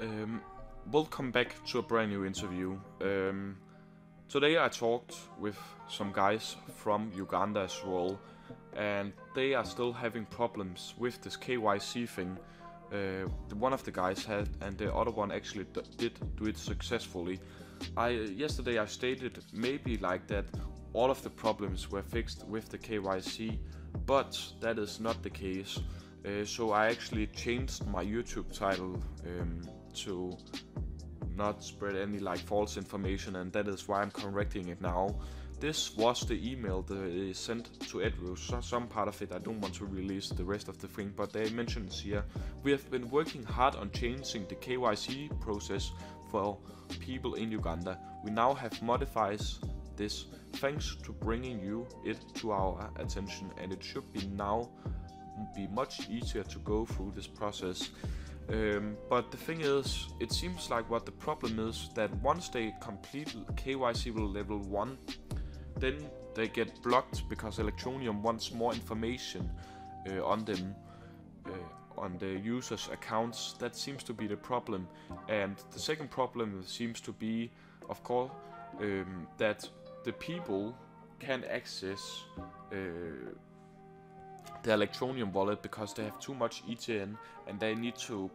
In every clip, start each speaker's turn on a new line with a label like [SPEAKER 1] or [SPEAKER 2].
[SPEAKER 1] Um, Welcome back to a brand new interview. Today I talked with some guys from Uganda as well, and they are still having problems with this KYC thing. One of the guys had, and the other one actually did do it successfully. Yesterday I stated maybe like that all of the problems were fixed with the KYC, but that is not the case. So I actually changed my YouTube title to not spread any like false information, and that is why I'm correcting it now. This was the email that is sent to Edru. Some part of it I don't want to release the rest of the thing, but they mentioned here. We have been working hard on changing the KYC process for people in Uganda. We now have modified this thanks to bringing it to our attention, and it should be much easier to go through this process. But the thing is, it seems like what the problem is that once they complete KYC level 1, then they get blocked because Electroneum wants more information on them, on the users' accounts. That seems to be the problem. And the second problem seems to be, of course, that the people can access the Electroneum wallet because they have too much ETN and they need to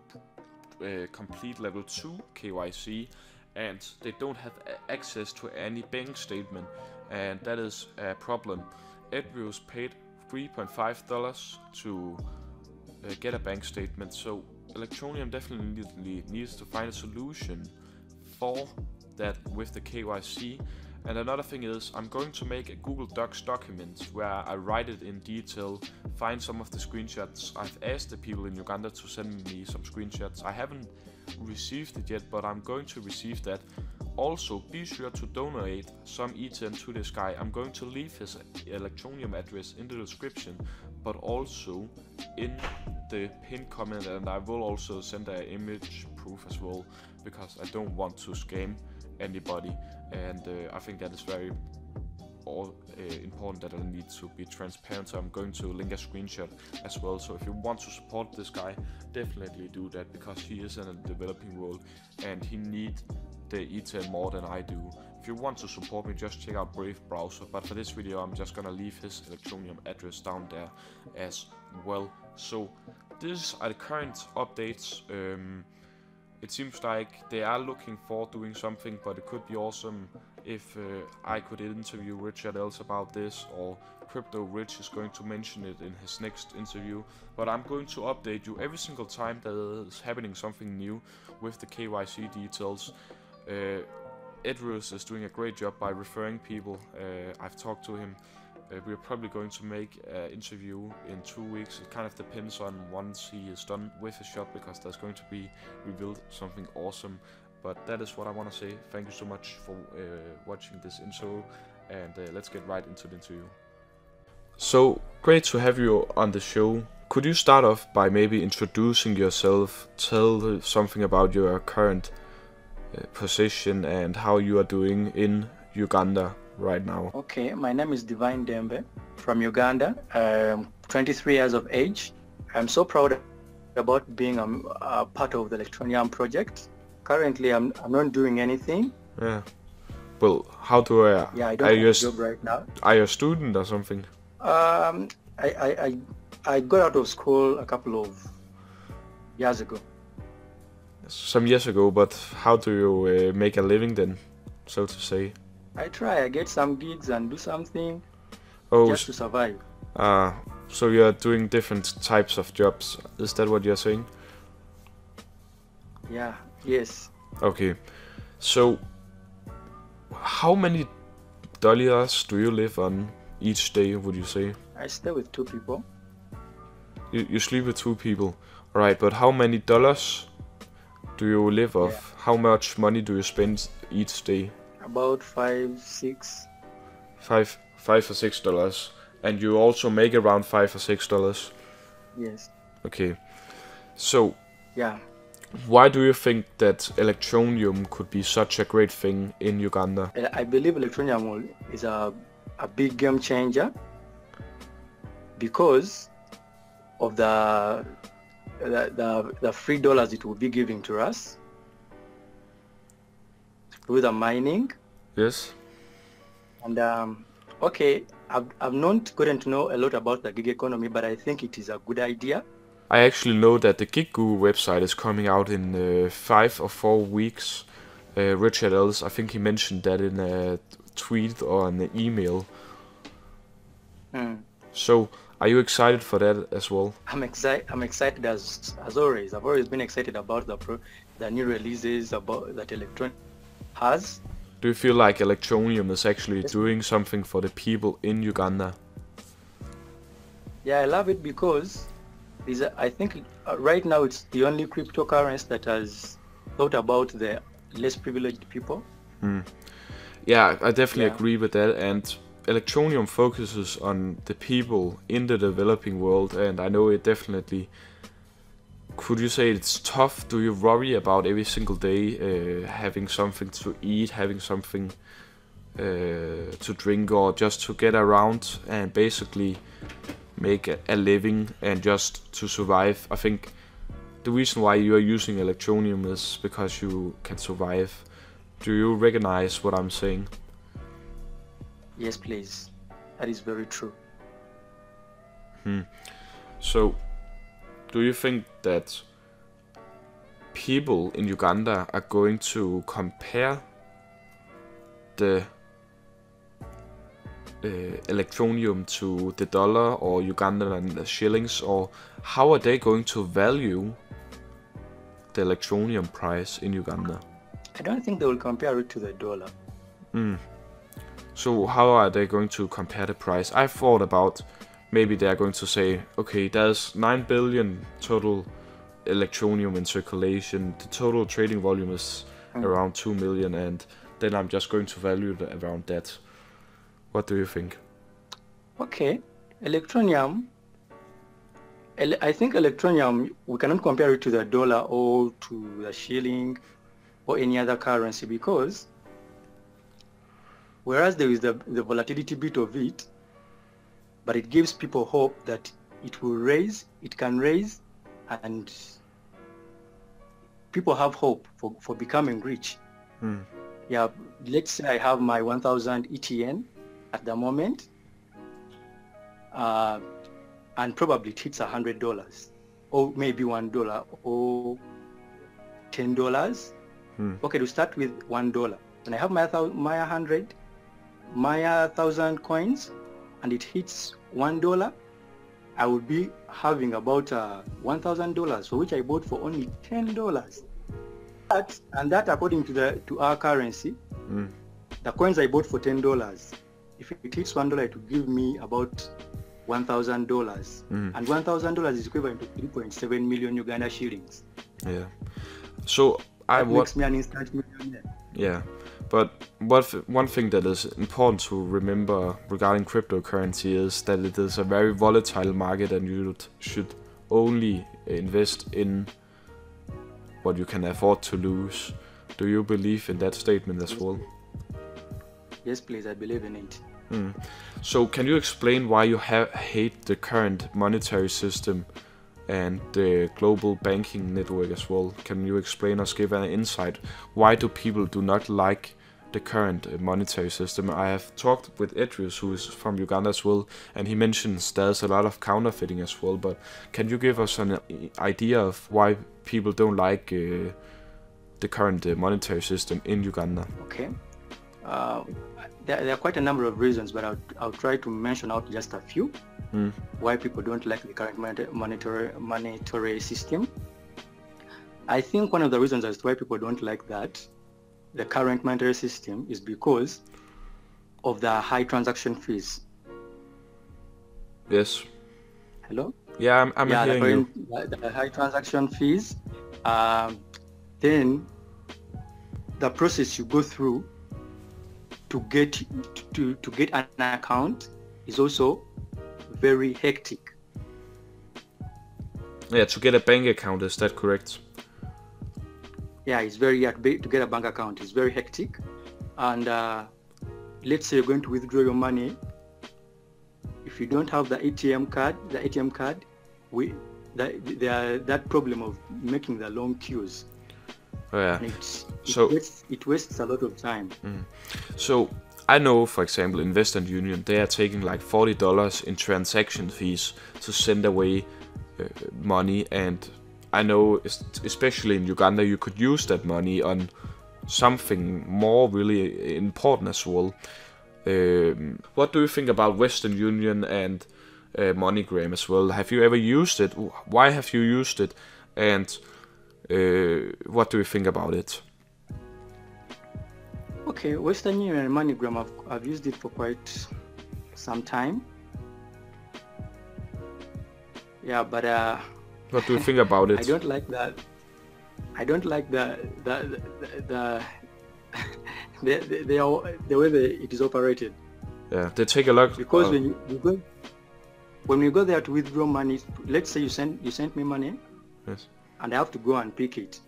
[SPEAKER 1] complete level 2 KYC, and they don't have access to any bank statement, and that is a problem. Edru's paid $3.5 to get a bank statement, so Electroneum definitely needs to find a solution for that with the KYC. And another thing is, I'm going to make a Google Docs document where I write it in detail, find some of the screenshots. I've asked the people in Uganda to send me some screenshots. I haven't received it yet, but I'm going to receive that. Also, be sure to donate some ETN to this guy. I'm going to leave his Electroneum address in the description, but also in the pinned comment, and I will also send an image proof as well, because I don't want to scam anybody, and I think that is very important that I need to be transparent. So I'm going to link a screenshot as well. So if you want to support this guy, definitely do that, because he is in a developing world and he needs the ETN more than I do. If you want to support me, just check out Brave Browser, but for this video I'm just gonna leave his Electroneum address down there as well. So these are the current updates. It seems like they are looking for doing something, but it could be awesome if I could interview Richard else about this, or Crypto Rich is going to mention it in his next interview. But I'm going to update you every single time that is happening something new with the KYC details. Edrus is doing a great job by referring people. I've talked to him. We're probably going to make an interview in 2 weeks. It kind of depends on once he is done with his shop, because there's going to be revealed something awesome. But that is what I want to say. Thank you so much for watching this intro, and let's get right into the interview. So great to have you on the show. Could you start off by maybe introducing yourself, tell something about your current position and how you are doing in Uganda right now?
[SPEAKER 2] Okay, my name is Divine Dembe from Uganda. I'm 23 years of age. I'm so proud about being a part of the Electroneum project. Currently, I'm not doing anything.
[SPEAKER 1] Yeah. Well, how do I?
[SPEAKER 2] Yeah, I don't have a job right now.
[SPEAKER 1] Are you a student or something?
[SPEAKER 2] I got out of school a couple of years ago.
[SPEAKER 1] Some years ago, but how do you make a living then, so to say?
[SPEAKER 2] I get some gigs and do something just to survive.
[SPEAKER 1] So you're doing different types of jobs, is that what you're saying?
[SPEAKER 2] Yeah, yes.
[SPEAKER 1] Okay, so how many dollars do you live on each day, would you say?
[SPEAKER 2] I stay with 2 people.
[SPEAKER 1] You sleep with 2 people, alright, but how many dollars do you live off? Yeah. How much money do you spend each day?
[SPEAKER 2] About $5 or
[SPEAKER 1] $6, and you also make around $5 or $6.
[SPEAKER 2] Yes.
[SPEAKER 1] Okay, so
[SPEAKER 2] yeah,
[SPEAKER 1] why do you think that Electroneum could be such a great thing in Uganda?
[SPEAKER 2] I believe Electroneum is a big game changer because of the $3 it will be giving to us. through the mining.
[SPEAKER 1] Yes.
[SPEAKER 2] And okay, I've not gotten to know a lot about the gig economy, but I think it is a good idea.
[SPEAKER 1] I actually know that the Gig Guru website is coming out in 5 or 4 weeks. Richard Ellis, I think he mentioned that in a tweet or an email. So, are you excited for that as well?
[SPEAKER 2] I'm excited as always. I've always been excited about the new releases about that Electroneum has.
[SPEAKER 1] Do you feel like Electroneum is actually doing something for the people in Uganda?
[SPEAKER 2] Yeah, I love it because I think right now it's the only cryptocurrency that has thought about the less privileged people.
[SPEAKER 1] Yeah, I definitely agree with that, and Electroneum focuses on the people in the developing world, and I know it definitely, could you say it's tough? Do you worry about every single day having something to eat, having something to drink, or just to get around and basically make a living and just to survive? I think the reason why you are using Electroneum is because you can survive. Do you recognize what I'm saying?
[SPEAKER 2] Yes, please. That is very true.
[SPEAKER 1] So, do you think that people in Uganda are going to compare the Electroneum to the dollar or Ugandan shillings, or how are they going to value the Electroneum price in Uganda?
[SPEAKER 2] I don't think they will compare it to the dollar.
[SPEAKER 1] So how are they going to compare the price? I thought about maybe they are going to say, okay, there's 9 billion total Electroneum in circulation, the total trading volume is around 2 million, and then I'm just going to value it around that. What do you think?
[SPEAKER 2] Okay, Electroneum, I think Electroneum, we cannot compare it to the dollar or to the shilling or any other currency, because whereas there is the volatility bit of it, but it gives people hope that it will raise, it can raise, and people have hope for becoming rich. Yeah, let's say I have my 1,000 ETN at the moment, and probably it hits $100, or maybe $1 or $10. Okay, to start with $1. When I have my 1,000 coins, and it hits $1, I would be having about $1,000, for which I bought for only $10. And that according to our currency, the coins I bought for $10, if it hits $1, it will give me about $1,000, and $1,000 is equivalent to 3.7 million Uganda shillings.
[SPEAKER 1] Yeah. So
[SPEAKER 2] that makes me an instant millionaire.
[SPEAKER 1] Yeah. But one thing that is important to remember regarding cryptocurrency is that it is a very volatile market, and you should only invest in what you can afford to lose. Do you believe in that statement as well?
[SPEAKER 2] Yes, please, I believe in it.
[SPEAKER 1] So can you explain why you hate the current monetary system and the global banking network as well? Can you explain us, give an insight? Why do people do not like the current monetary system? I have talked with Edrius, who is from Uganda as well, and he mentions there's a lot of counterfeiting as well, but can you give us an idea of why people don't like the current monetary system in Uganda?
[SPEAKER 2] Okay. There are quite a number of reasons, but I'll try to mention out just a few why people don't like the current monetary system. I think one of the reasons as to why people don't like the current monetary system is because of the high transaction fees.
[SPEAKER 1] Yes.
[SPEAKER 2] Hello?
[SPEAKER 1] Yeah, I'm hearing you.
[SPEAKER 2] The high transaction fees, then the process you go through to get an account is also very hectic.
[SPEAKER 1] Yeah, to get a bank account, is that correct?
[SPEAKER 2] Yeah, it's very to get a bank account is very hectic, and let's say you're going to withdraw your money. If you don't have the ATM card, that problem of making the long queues.
[SPEAKER 1] Yeah.
[SPEAKER 2] And it wastes a lot of time.
[SPEAKER 1] So I know, for example, in Western Union, they are taking like $40 in transaction fees to send away money, and I know, especially in Uganda, you could use that money on something more really important as well. What do you think about Western Union and MoneyGram as well? Have you ever used it? Why have you used it? And what do you think about it?
[SPEAKER 2] Okay, Western Union and MoneyGram, I've used it for quite some time. Yeah, but
[SPEAKER 1] what do you think about it?
[SPEAKER 2] I don't like that. I don't like the way it is operated.
[SPEAKER 1] Yeah, they take a lot.
[SPEAKER 2] Because when you go there to withdraw money, let's say you sent me money,
[SPEAKER 1] yes,
[SPEAKER 2] and I have to go and pick it.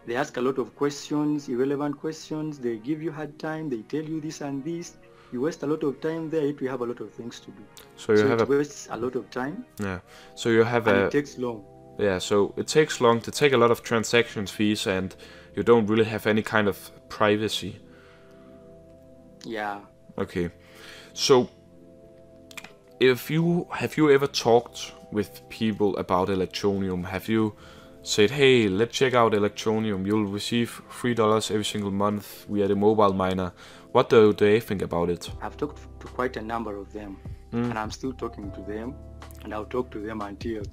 [SPEAKER 2] They ask a lot of questions, irrelevant questions. They give you hard time. They tell you this and this. You waste a lot of time there. Yet we have a lot of things to do.
[SPEAKER 1] So it
[SPEAKER 2] wastes a lot of time.
[SPEAKER 1] Yeah. So you have
[SPEAKER 2] it takes long.
[SPEAKER 1] Yeah. So it takes long to take a lot of transaction fees, and you don't really have any kind of privacy.
[SPEAKER 2] Yeah.
[SPEAKER 1] Okay. So have you ever talked with people about Electroneum? Have you said, hey, let's check out Electroneum, you'll receive $3 every single month, we are the mobile miner? What do they think about it?
[SPEAKER 2] I've talked to quite a number of them, and I'm still talking to them, and I'll talk to them until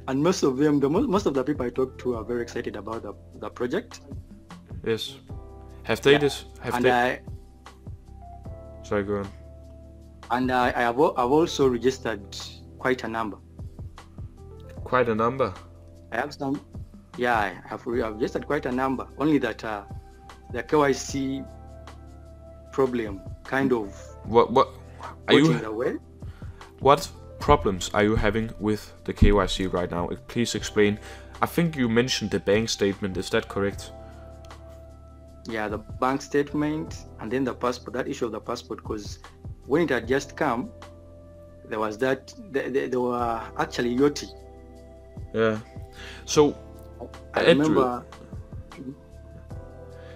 [SPEAKER 2] and most of them, most of the people I talk to are very excited about the project. Yes.
[SPEAKER 1] Have they sorry, go on.
[SPEAKER 2] And I've also registered quite a number.
[SPEAKER 1] Quite a number?
[SPEAKER 2] I have some, yeah, I've registered quite a number, only that the KYC problem kind of
[SPEAKER 1] what are you
[SPEAKER 2] away.
[SPEAKER 1] What problems are you having with the KYC right now? Please explain. I think you mentioned the bank statement, is that correct?
[SPEAKER 2] Yeah, the bank statement, and then the passport, that issue of the passport, because when it had just come, there was that, there were actually Yoti.
[SPEAKER 1] Yeah. So
[SPEAKER 2] I remember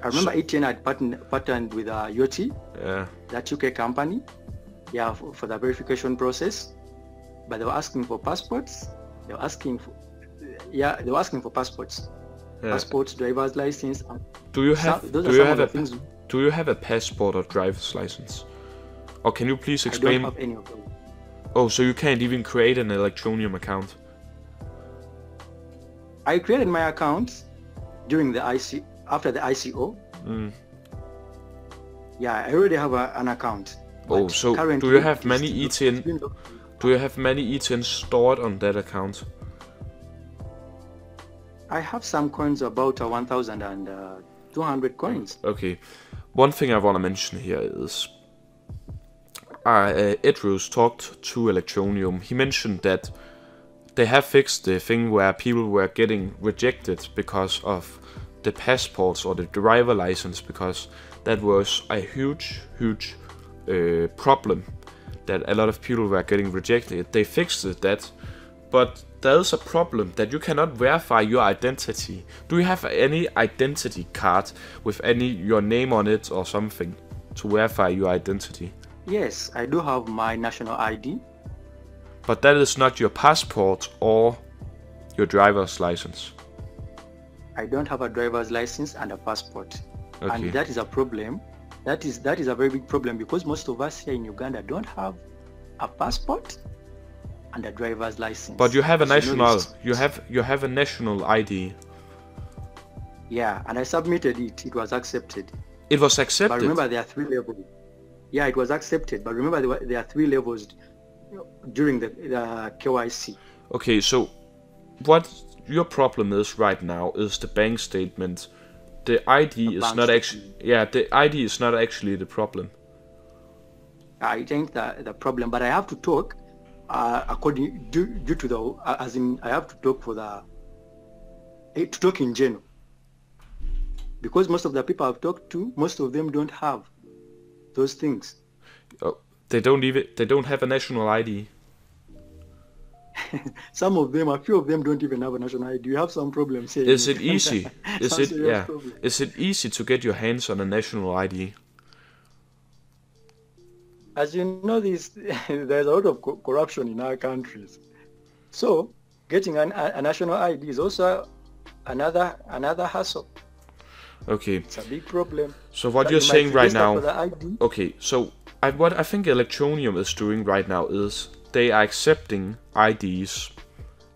[SPEAKER 2] ETN had partnered with Yoti,
[SPEAKER 1] yeah,
[SPEAKER 2] that UK company, yeah, for the verification process. But they were asking for passports. They were asking for passports. Yeah. Passports, driver's license.
[SPEAKER 1] Do you have a passport or driver's license? Or can you please explain?
[SPEAKER 2] I don't have any of them.
[SPEAKER 1] Oh, so you can't even create an Electroneum account?
[SPEAKER 2] I created my account during after the ICO. Yeah, I already have an account.
[SPEAKER 1] Oh, so do you have many ETN? Do you have many ETN stored on that account?
[SPEAKER 2] I have some coins, about 1,200 coins.
[SPEAKER 1] Okay, one thing I want to mention here is Edrus talked to Electroneum. He mentioned that they have fixed the thing where people were getting rejected because of the passports or the driver license, because that was a huge problem, that a lot of people were getting rejected. They fixed that, but there's a problem that you cannot verify your identity. Do you have any identity card with your name on it or something to verify your identity?
[SPEAKER 2] Yes, I do have my national ID.
[SPEAKER 1] But that is not your passport or your driver's license.
[SPEAKER 2] I don't have a driver's license and a passport.
[SPEAKER 1] Okay.
[SPEAKER 2] And that is a problem. That is a very big problem, because most of us here in Uganda don't have a passport and a driver's license.
[SPEAKER 1] But you have a national you have a national ID.
[SPEAKER 2] Yeah, and I submitted it. It was accepted.
[SPEAKER 1] It was accepted.
[SPEAKER 2] But remember, there are 3 levels. Yeah, it was accepted. But remember, there are 3 levels during the KYC.
[SPEAKER 1] Okay, so what your problem is right now is the bank statement. The ID is not actually, the ID is not actually the problem.
[SPEAKER 2] I think the problem, but I have to talk due to the, as in, I have to talk to talk in general, because most of the people I've talked to, most of them don't have those things.
[SPEAKER 1] Oh, they don't have a national ID.
[SPEAKER 2] some of them, a few of them don't even have a national ID. You have some problems here.
[SPEAKER 1] Is it easy? Is it
[SPEAKER 2] problem.
[SPEAKER 1] Is it easy to get your hands on a national ID?
[SPEAKER 2] As you know, there's a lot of corruption in our countries. So getting a national ID is also another hassle.
[SPEAKER 1] Okay.
[SPEAKER 2] It's a big problem.
[SPEAKER 1] So what you're saying right now? Okay. So what I think Electroneum is doing right now is they are accepting IDs.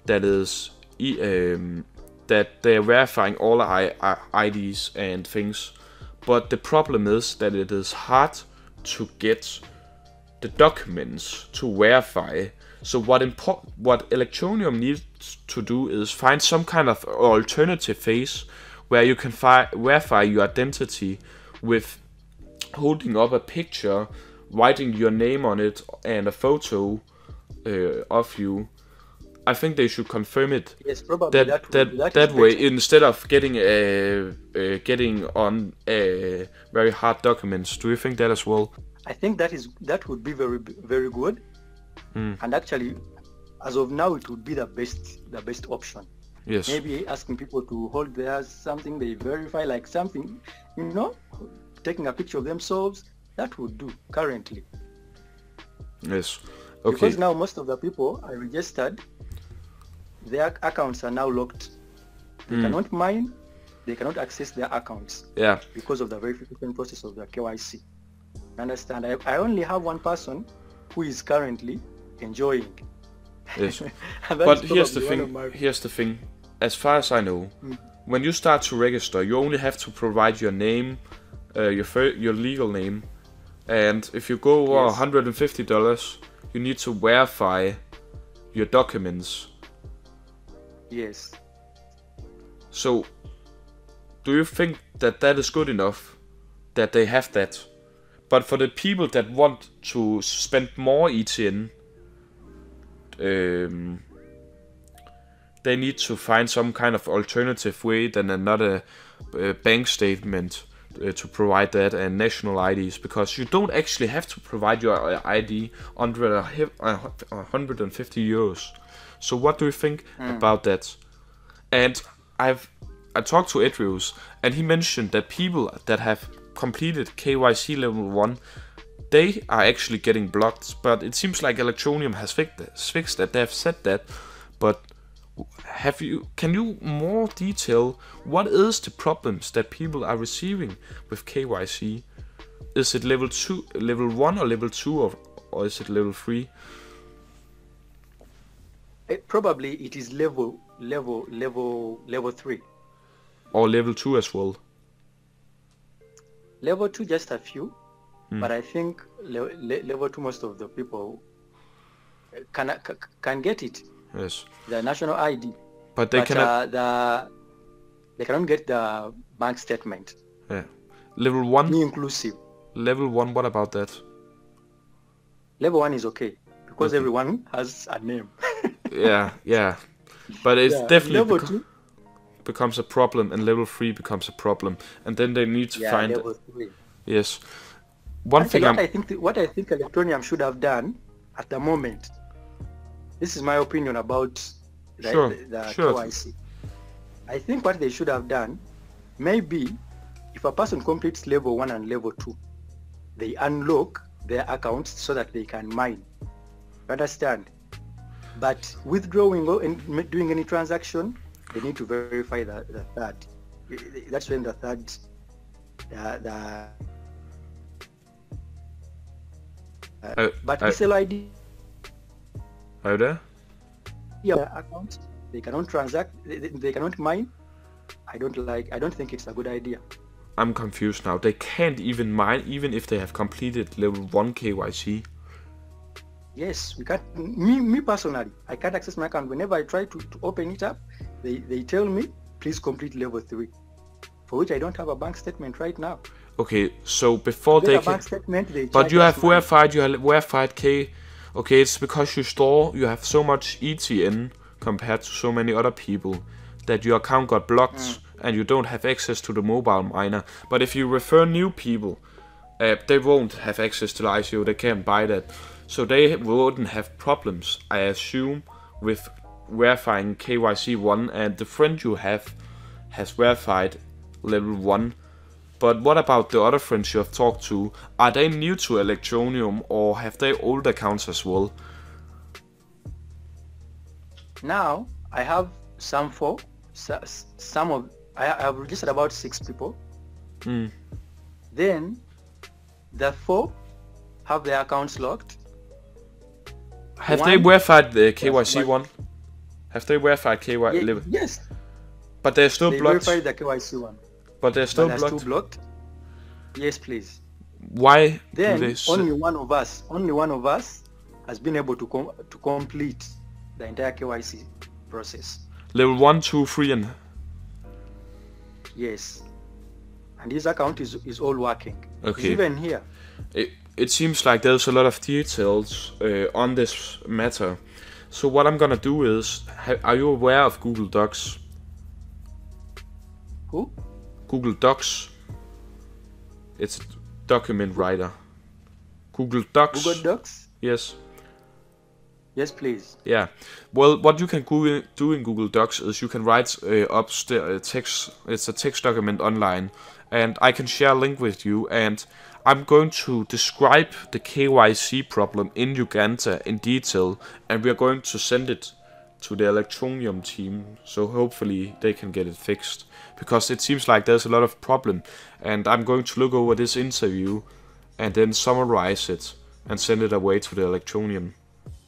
[SPEAKER 1] That is, that they are verifying all IDs and things. But the problem is that it is hard to get the documents to verify. So what Electroneum needs to do is find some kind of alternative phase where you can verify your identity with holding up a picture, writing your name on it, and a photo of you. I think they should confirm it.
[SPEAKER 2] Yes, probably
[SPEAKER 1] that way better. Instead of getting on very hard documents. Do you think that as well?
[SPEAKER 2] I think that would be very, very good. And actually, as of now, it would be the best option.
[SPEAKER 1] Yes.
[SPEAKER 2] Maybe asking people to hold something they verify, like something, taking a picture of themselves. That would do currently.
[SPEAKER 1] Yes. Okay.
[SPEAKER 2] Because now most of the people are registered, their accounts are now locked. They cannot mine, they cannot access their accounts.
[SPEAKER 1] Yeah.
[SPEAKER 2] Because of the verification process of the KYC. Understand? I only have one person who is currently enjoying.
[SPEAKER 1] Yes. But here's the thing. As far as I know, when you start to register, you only have to provide your name, your legal name, and if you go over $150, you need to verify your documents.
[SPEAKER 2] Yes.
[SPEAKER 1] So, do you think that is good enough? That they have that? But for the people that want to spend more ETN, they need to find some kind of alternative way than another bank statement to provide that, and national IDs, because you don't actually have to provide your ID under 150 euros. So what do you think about that? And I talked to Edrius, and he mentioned that people that have completed KYC level 1, they are actually getting blocked. But it seems like Electroneum has fixed that. They have said that. But can you more detail what is the problems that people are receiving with KYC? Is it level 1 or level 2, or is it level 3?
[SPEAKER 2] Probably it is level 3.
[SPEAKER 1] Or level 2 as well.
[SPEAKER 2] Level 2 just a few, but I think level 2 most of the people can get it.
[SPEAKER 1] Yes.
[SPEAKER 2] The national ID.
[SPEAKER 1] But they cannot.
[SPEAKER 2] They cannot get the bank statement.
[SPEAKER 1] Yeah. Level 1.
[SPEAKER 2] Me inclusive.
[SPEAKER 1] Level 1. What about that?
[SPEAKER 2] Level 1 is okay because everyone has a name.
[SPEAKER 1] yeah. But it's definitely
[SPEAKER 2] level 2
[SPEAKER 1] becomes a problem, and level 3 becomes a problem, and then they need to find
[SPEAKER 2] level 3.
[SPEAKER 1] Yes.
[SPEAKER 2] What I think Electroneum should have done at the moment. This is my opinion about the KYC. I think what they should have done, maybe if a person completes level 1 and level 2, they unlock their accounts so that they can mine. Understand? But withdrawing or doing any transaction, they need to verify the third. That's when the third, but SL ID.
[SPEAKER 1] Are you there?
[SPEAKER 2] Accounts, they cannot transact. They cannot mine. I don't think it's a good idea.
[SPEAKER 1] I'm confused now. They can't even mine, even if they have completed level 1 KYC.
[SPEAKER 2] Yes, we can't. Me personally, I can't access my account. Whenever I try to open it up, they tell me, please complete level 3, for which I don't have a bank statement right now.
[SPEAKER 1] Okay, so before they can... But you have verified K... Okay, it's because you have so much ETN compared to so many other people that your account got blocked and you don't have access to the mobile miner. But if you refer new people, they won't have access to the ICO, they can't buy that. So they wouldn't have problems, I assume, with verifying KYC 1, and the friend you have has verified level 1. But what about the other friends you have talked to? Are they new to Electroneum, or have they old accounts as well?
[SPEAKER 2] Now I have I have registered about 6 people. Then the 4 have their accounts locked.
[SPEAKER 1] Have they verified the KYC 1? Have they verified KYC level?
[SPEAKER 2] Yes.
[SPEAKER 1] But they're still blocked.
[SPEAKER 2] They verified the KYC 1.
[SPEAKER 1] But they're still blocked.
[SPEAKER 2] Yes, please.
[SPEAKER 1] Why?
[SPEAKER 2] Then only one of us has been able to complete the entire KYC process.
[SPEAKER 1] Level 1, 2, 3 and...
[SPEAKER 2] Yes. And his account is all working.
[SPEAKER 1] Okay.
[SPEAKER 2] It's even here.
[SPEAKER 1] It seems like there's a lot of details on this matter. So what I'm gonna do is, are you aware of Google Docs?
[SPEAKER 2] Who?
[SPEAKER 1] Google Docs. It's a document writer. Google Docs.
[SPEAKER 2] Google Docs?
[SPEAKER 1] Yes.
[SPEAKER 2] Yes, please.
[SPEAKER 1] Yeah. Well, what you can do in Google Docs is you can write up text. It's a text document online, and I can share a link with you. And I'm going to describe the KYC problem in Uganda in detail, and we are going to send it to the Electroneum team, so hopefully they can get it fixed. Because it seems like there's a lot of problem, and I'm going to look over this interview and then summarize it and send it away to the Electroneum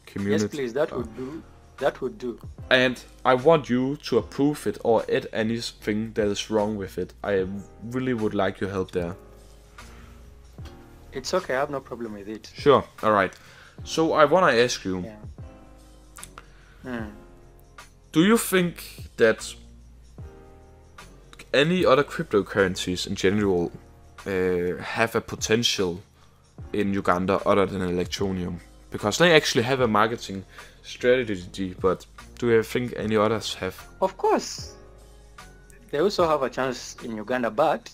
[SPEAKER 1] community.
[SPEAKER 2] Yes, please, that would do. That would do.
[SPEAKER 1] And I want you to approve it or add anything that is wrong with it. I really would like your help there.
[SPEAKER 2] It's okay, I have no problem with it.
[SPEAKER 1] Sure, alright. So I want to ask you, do you think that any other cryptocurrencies in general have a potential in Uganda other than Electroneum? Because they actually have a marketing strategy, but do you think any others have?
[SPEAKER 2] Of course. They also have a chance in Uganda, but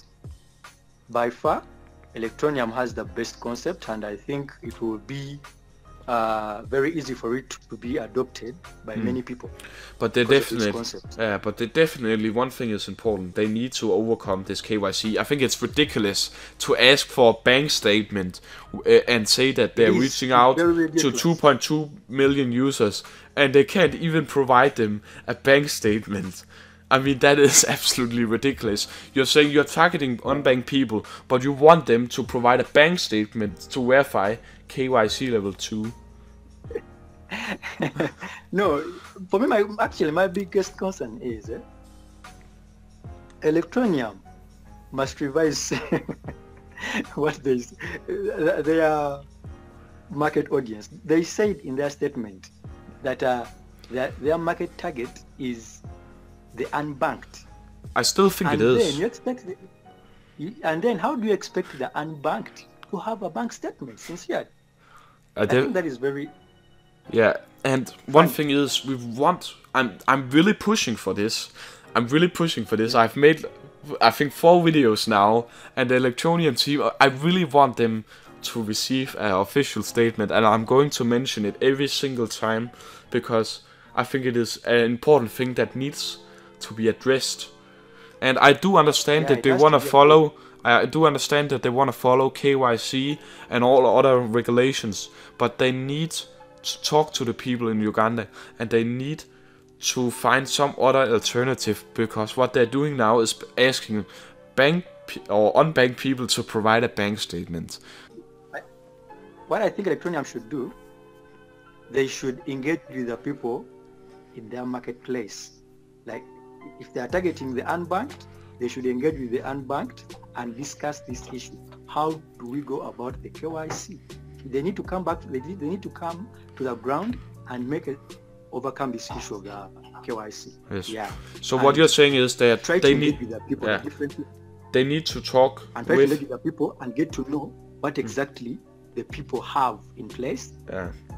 [SPEAKER 2] by far, Electroneum has the best concept, and I think it will be very easy for it to be adopted by many people.
[SPEAKER 1] But they definitely, one thing is important. They need to overcome this KYC. I think it's ridiculous to ask for a bank statement and say that they're reaching out to 2.2 million users, and they can't even provide them a bank statement. I mean, that is absolutely ridiculous. You're saying you're targeting unbanked people, but you want them to provide a bank statement to verify KYC level 2.
[SPEAKER 2] No, for me, my biggest concern is Electroneum must revise what their market audience. They said in their statement that their market target is the unbanked.
[SPEAKER 1] I still think it is.
[SPEAKER 2] Then you expect and then how do you expect the unbanked to have a bank statement sincerely? I think that is very...
[SPEAKER 1] Yeah, and one thing is, I'm really pushing for this. I've made, I think, 4 videos now, and the Electroneum team, I really want them to receive an official statement, and I'm going to mention it every single time, because I think it is an important thing that needs to be addressed. And I do understand that they want to follow... I do understand that they want to follow KYC and all other regulations, but they need to talk to the people in Uganda, and they need to find some other alternative, because what they're doing now is asking bank or unbanked people to provide a bank statement.
[SPEAKER 2] What I think Electroneum should do, they should engage with the people in their marketplace. Like, if they are targeting the unbanked, they should engage with the unbanked and discuss this issue. How do we go about the KYC? They need to come back. They need to come to the ground and overcome this issue of the KYC.
[SPEAKER 1] Yes.
[SPEAKER 2] Yeah.
[SPEAKER 1] So what you're saying is that
[SPEAKER 2] they need with the people differently.
[SPEAKER 1] They need to talk
[SPEAKER 2] and try to engage with the people and get to know what exactly the people have in place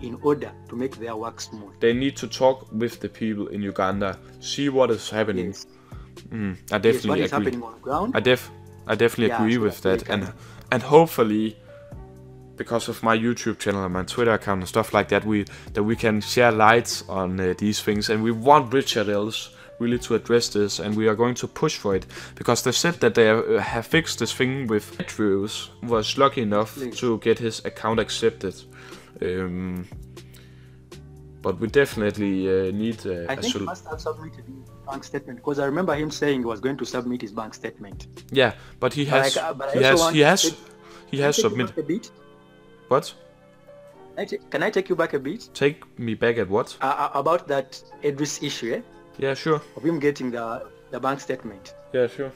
[SPEAKER 2] in order to make their work smooth.
[SPEAKER 1] They need to talk with the people in Uganda, see what is happening.
[SPEAKER 2] Yes.
[SPEAKER 1] I definitely
[SPEAKER 2] what
[SPEAKER 1] agree.
[SPEAKER 2] Is happening on the ground.
[SPEAKER 1] I definitely agree with that, and hopefully because of my YouTube channel and my Twitter account and stuff like that, we can share lights on these things, and we want Richard Ellis really to address this, and we are going to push for it, because they said that they have fixed this thing with Andrews, was lucky enough to get his account accepted. But we definitely need
[SPEAKER 2] I think he must have submitted his bank statement, because I remember him saying he was going to submit his bank statement.
[SPEAKER 1] Yeah, but he has submitted. What?
[SPEAKER 2] Can I take you back a bit?
[SPEAKER 1] Take me back at what?
[SPEAKER 2] About that Idris issue, eh?
[SPEAKER 1] Yeah, sure.
[SPEAKER 2] Of him getting the bank statement.
[SPEAKER 1] Yeah, sure.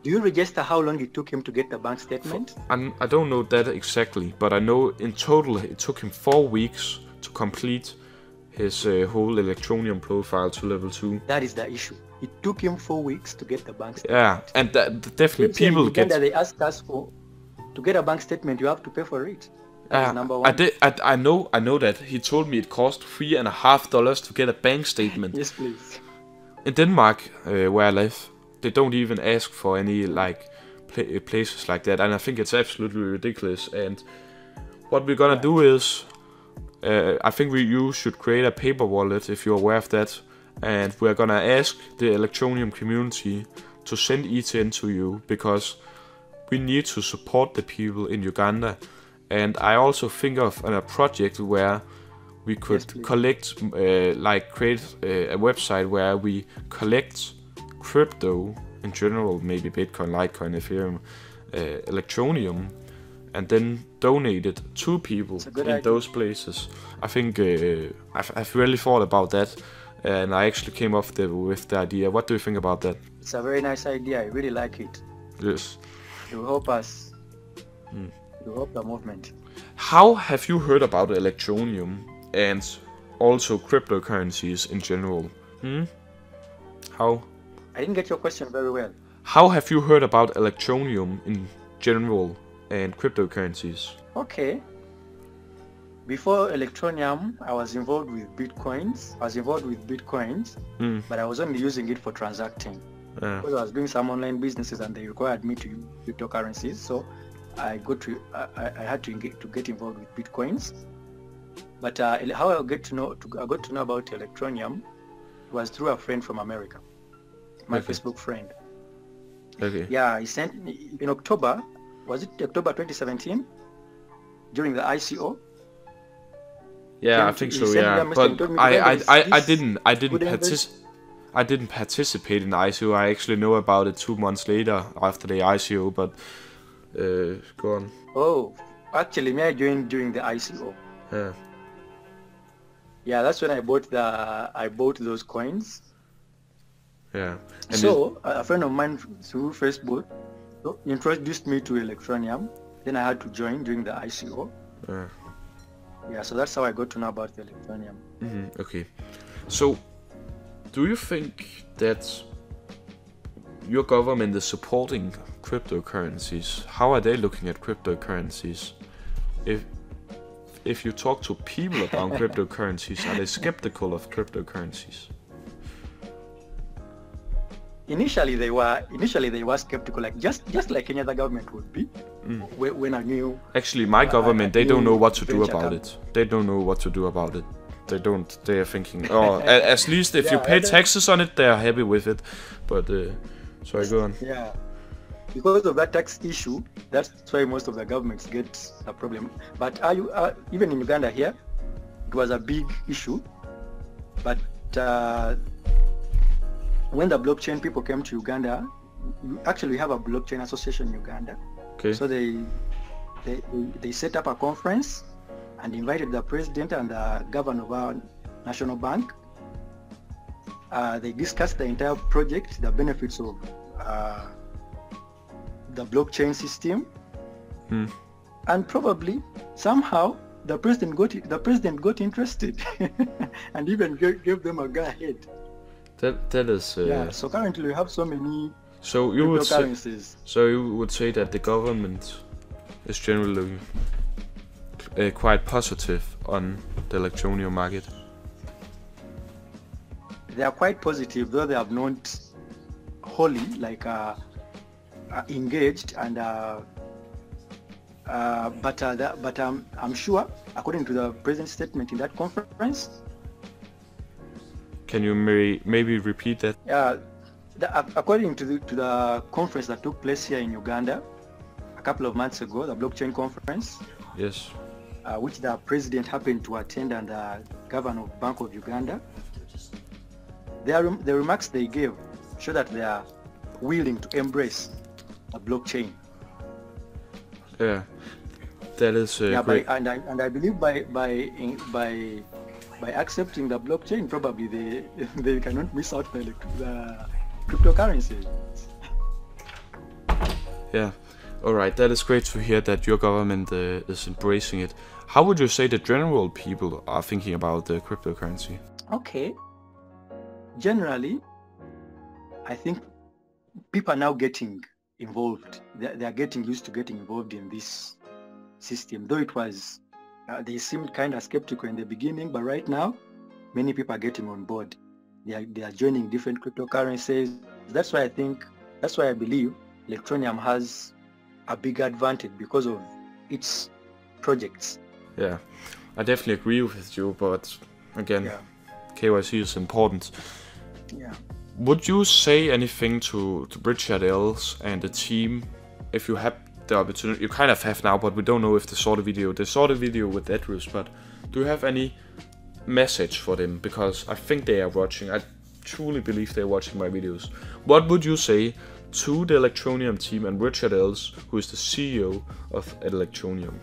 [SPEAKER 2] Do you register how long it took him to get the bank statement?
[SPEAKER 1] I don't know that exactly, but I know in total it took him 4 weeks to complete his whole Electroneum profile to level 2.
[SPEAKER 2] That is the issue. It took him 4 weeks to get the bank statement.
[SPEAKER 1] Yeah, and definitely people get...
[SPEAKER 2] They ask us to get a bank statement, you have to pay for it. That's number one.
[SPEAKER 1] I know that. He told me it cost $3.50 to get a bank statement.
[SPEAKER 2] Yes, please.
[SPEAKER 1] In Denmark, where I live, they don't even ask for any like places like that, and I think it's absolutely ridiculous. And what we're gonna do is, I think you should create a paper wallet if you're aware of that, and we're gonna ask the Electroneum community to send ETN to you, because we need to support the people in Uganda. And I also think of a project where we could collect, create a website where we collect crypto in general, maybe Bitcoin, Litecoin, Ethereum, Electroneum, and then donate it to people in those places. I think I've really thought about that, and I actually came up with the idea. What do you think about that?
[SPEAKER 2] It's a very nice idea. I really like it.
[SPEAKER 1] Yes.
[SPEAKER 2] It will help us. To help the movement.
[SPEAKER 1] How have you heard about Electroneum and also cryptocurrencies in general? How?
[SPEAKER 2] I didn't get your question very well.
[SPEAKER 1] How have you heard about Electroneum in general and cryptocurrencies?
[SPEAKER 2] Okay. Before Electroneum, I was involved with Bitcoins. But I was only using it for transacting. Because I was doing some online businesses and they required me to use cryptocurrencies. So I had to get involved with Bitcoins. But how I got to know about Electroneum was through a friend from America, my Facebook friend.
[SPEAKER 1] Okay.
[SPEAKER 2] Yeah, he sent me in October. Was it October 2017? During the ICO.
[SPEAKER 1] Yeah, I think so. Yeah, but I didn't participate in the ICO. I actually know about it 2 months later after the ICO, but go on.
[SPEAKER 2] Oh, actually, I joined during the ICO.
[SPEAKER 1] Yeah.
[SPEAKER 2] Yeah, that's when I bought those coins.
[SPEAKER 1] Yeah. And
[SPEAKER 2] so a friend of mine through Facebook introduced me to Electroneum. Then I had to join during the ICO. Yeah, so that's how I got to know about the Electroneum.
[SPEAKER 1] Okay. So, do you think that your government is supporting cryptocurrencies? How are they looking at cryptocurrencies? If you talk to people about cryptocurrencies, are they skeptical of cryptocurrencies?
[SPEAKER 2] Initially they were skeptical, like just like any other government would be. When I knew.
[SPEAKER 1] Actually, my government, they don't know what to do about it. They don't know what to do about it. They are thinking, oh, at least if you pay taxes on it, they are happy with it. But sorry, go on.
[SPEAKER 2] Yeah, because of that tax issue, that's why most of the governments get a problem. But even in Uganda here, it was a big issue. But when the blockchain people came to Uganda, we have a blockchain association in Uganda.
[SPEAKER 1] Okay.
[SPEAKER 2] So they set up a conference and invited the president and the governor of our national bank. They discussed the entire project, the benefits of the blockchain system, and probably somehow the president got interested and even gave them a go ahead.
[SPEAKER 1] That is.
[SPEAKER 2] Yeah. So currently we have so many.
[SPEAKER 1] So you would say that the government is generally quite positive on the Electroneum market.
[SPEAKER 2] They are quite positive, though they have not wholly engaged and But I'm sure, according to the president's statement in that conference.
[SPEAKER 1] Can you maybe repeat that?
[SPEAKER 2] According to the conference that took place here in Uganda a couple of months ago, the blockchain conference.
[SPEAKER 1] Yes.
[SPEAKER 2] Which the president happened to attend, and the governor of Bank of Uganda. The remarks they gave show that they are willing to embrace the blockchain.
[SPEAKER 1] Yeah, that is great.
[SPEAKER 2] And I believe by accepting the blockchain, probably they cannot miss out the cryptocurrency.
[SPEAKER 1] Yeah, all right. That is great to hear that your government is embracing it. How would you say the general people are thinking about the cryptocurrency?
[SPEAKER 2] Okay. Generally, I think people are now getting involved. They are getting used to getting involved in this system. Though it was, they seemed kind of skeptical in the beginning, but right now, many people are getting on board. They are joining different cryptocurrencies. That's why I believe Electroneum has a big advantage because of its projects.
[SPEAKER 1] Yeah, I definitely agree with you, but again, KYC is important.
[SPEAKER 2] Yeah.
[SPEAKER 1] Would you say anything to Richard Els and the team if you have the opportunity? You kind of have now, but we don't know if they saw the video. They saw the video with Edris, but do you have any message for them? Because I think they are watching. I truly believe they're watching my videos. What would you say to the Electroneum team and Richard Els, who is the CEO of Electroneum?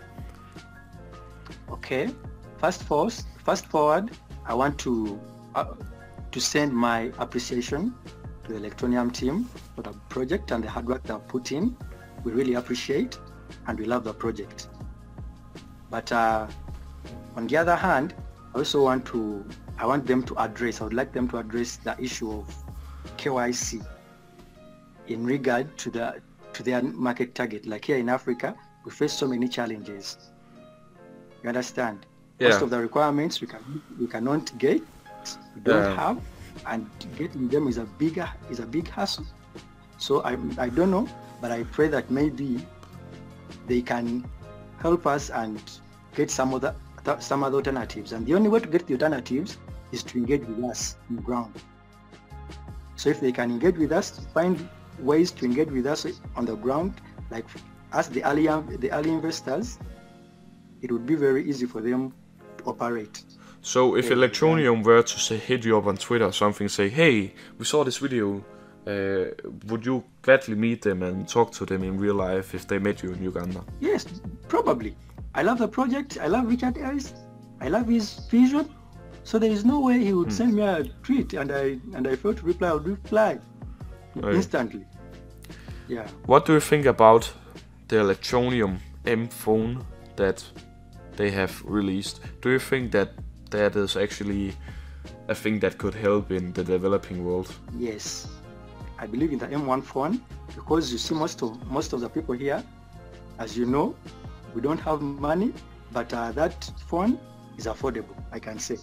[SPEAKER 2] Okay, fast forward, I want to send my appreciation to the Electroneum team for the project and the hard work they have put in. We really appreciate and we love the project. But on the other hand, I also want them to address, I would like them to address the issue of KYC in regard to their market target. Like here in Africa, we face so many challenges. You understand?
[SPEAKER 1] Yeah.
[SPEAKER 2] Most of the requirements we cannot get, we don't have, and getting them is a big hassle. So I don't know, but I pray that maybe they can help us and get some other alternatives. And the only way to get the alternatives is to engage with us on the ground. So if they can engage with us, find ways to engage with us on the ground, like us, the early investors, it would be very easy for them to operate.
[SPEAKER 1] So if Electroneum were to hit you up on Twitter or something, say, hey, we saw this video, would you gladly meet them and talk to them in real life if they met you in Uganda?
[SPEAKER 2] Yes, probably. I love the project. I love Richard Els. I love his vision. So there is no way he would send me a tweet and I failed to reply. I would reply instantly. Yeah.
[SPEAKER 1] What do you think about the Electroneum M phone that they have released? Do you think that is actually a thing that could help in the developing world?
[SPEAKER 2] Yes, I believe in the M1 phone because you see most of the people here, as you know, we don't have money, but that phone is affordable, I can say.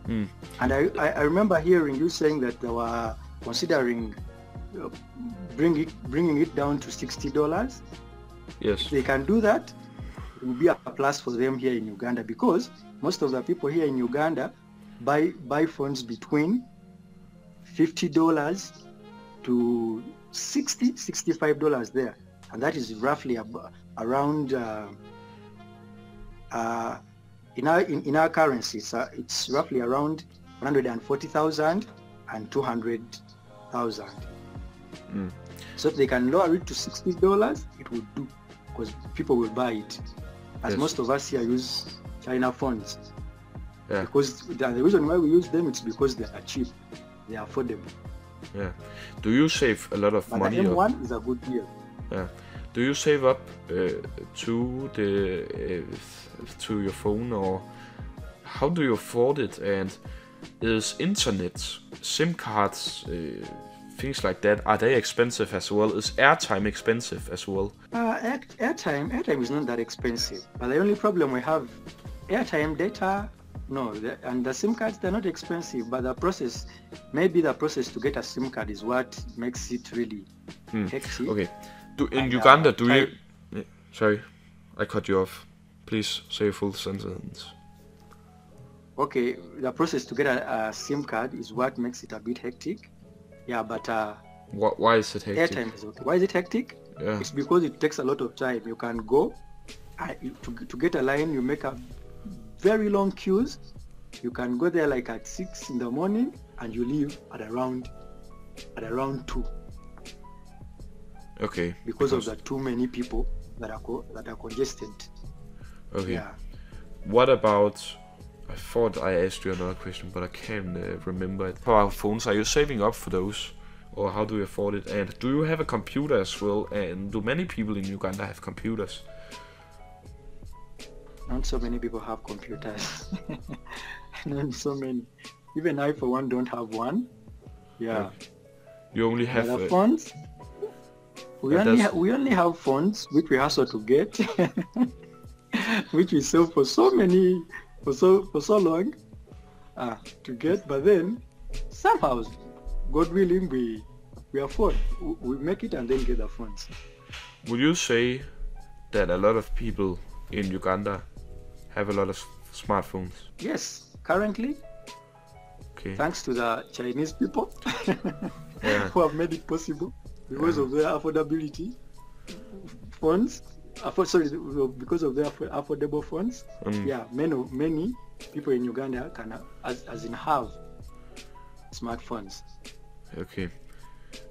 [SPEAKER 2] And I remember hearing you saying that they were considering bringing it down to $60.
[SPEAKER 1] Yes.
[SPEAKER 2] If they can do that, it will be a plus for them here in Uganda, because most of the people here in Uganda buy phones between $50 to $65 there, and that is roughly around in our currency, it's roughly around 140,000 and 200,000. So if they can lower it to $60, it would do, because people will buy it, as most of us here use China phones. Yeah. Because the reason why we use them is because they are cheap, they are affordable.
[SPEAKER 1] Yeah. Do you save a lot of money?
[SPEAKER 2] The M1 is a good deal.
[SPEAKER 1] Yeah. Do you save up to your phone, or how do you afford it? And is internet, SIM cards, things like that, are they expensive as well? Is airtime expensive as well?
[SPEAKER 2] Airtime is not that expensive, but the only problem we have, airtime, data, no, and the SIM cards, they're not expensive, but the process to get a SIM card is what makes it really hectic.
[SPEAKER 1] Okay. In Uganda, do you... Sorry, I cut you off. Please say a full sentence.
[SPEAKER 2] Okay, the process to get a SIM card is what makes it a bit hectic. Yeah, but
[SPEAKER 1] Why is it hectic?
[SPEAKER 2] airtime is okay. Why is it hectic?
[SPEAKER 1] Yeah.
[SPEAKER 2] It's because it takes a lot of time. You can go to get a line. You make a very long queues. You can go there like at 6 in the morning, and you leave at around 2.
[SPEAKER 1] Okay.
[SPEAKER 2] Because of the too many people that are congested.
[SPEAKER 1] Okay.
[SPEAKER 2] Yeah.
[SPEAKER 1] What about? I thought I asked you another question, but I can't remember it. For our phones, are you saving up for those? Or how do you afford it? And do you have a computer as well? And do many people in Uganda have computers?
[SPEAKER 2] Not so many people have computers. Not so many. Even I, for one, don't have one. Yeah.
[SPEAKER 1] Okay. You only have
[SPEAKER 2] the phones. We only have phones which we hustle to get, which we sell for so long to get. But then somehow, God willing, we afford. We make it and then get the phones.
[SPEAKER 1] Would you say that a lot of people in Uganda have a lot of smartphones?
[SPEAKER 2] Yes, currently.
[SPEAKER 1] Okay.
[SPEAKER 2] Thanks to the Chinese people
[SPEAKER 1] Yeah.
[SPEAKER 2] who have made it possible because of their affordability phones. Because of their affordable phones. Yeah, many people in Uganda can have smartphones.
[SPEAKER 1] Okay.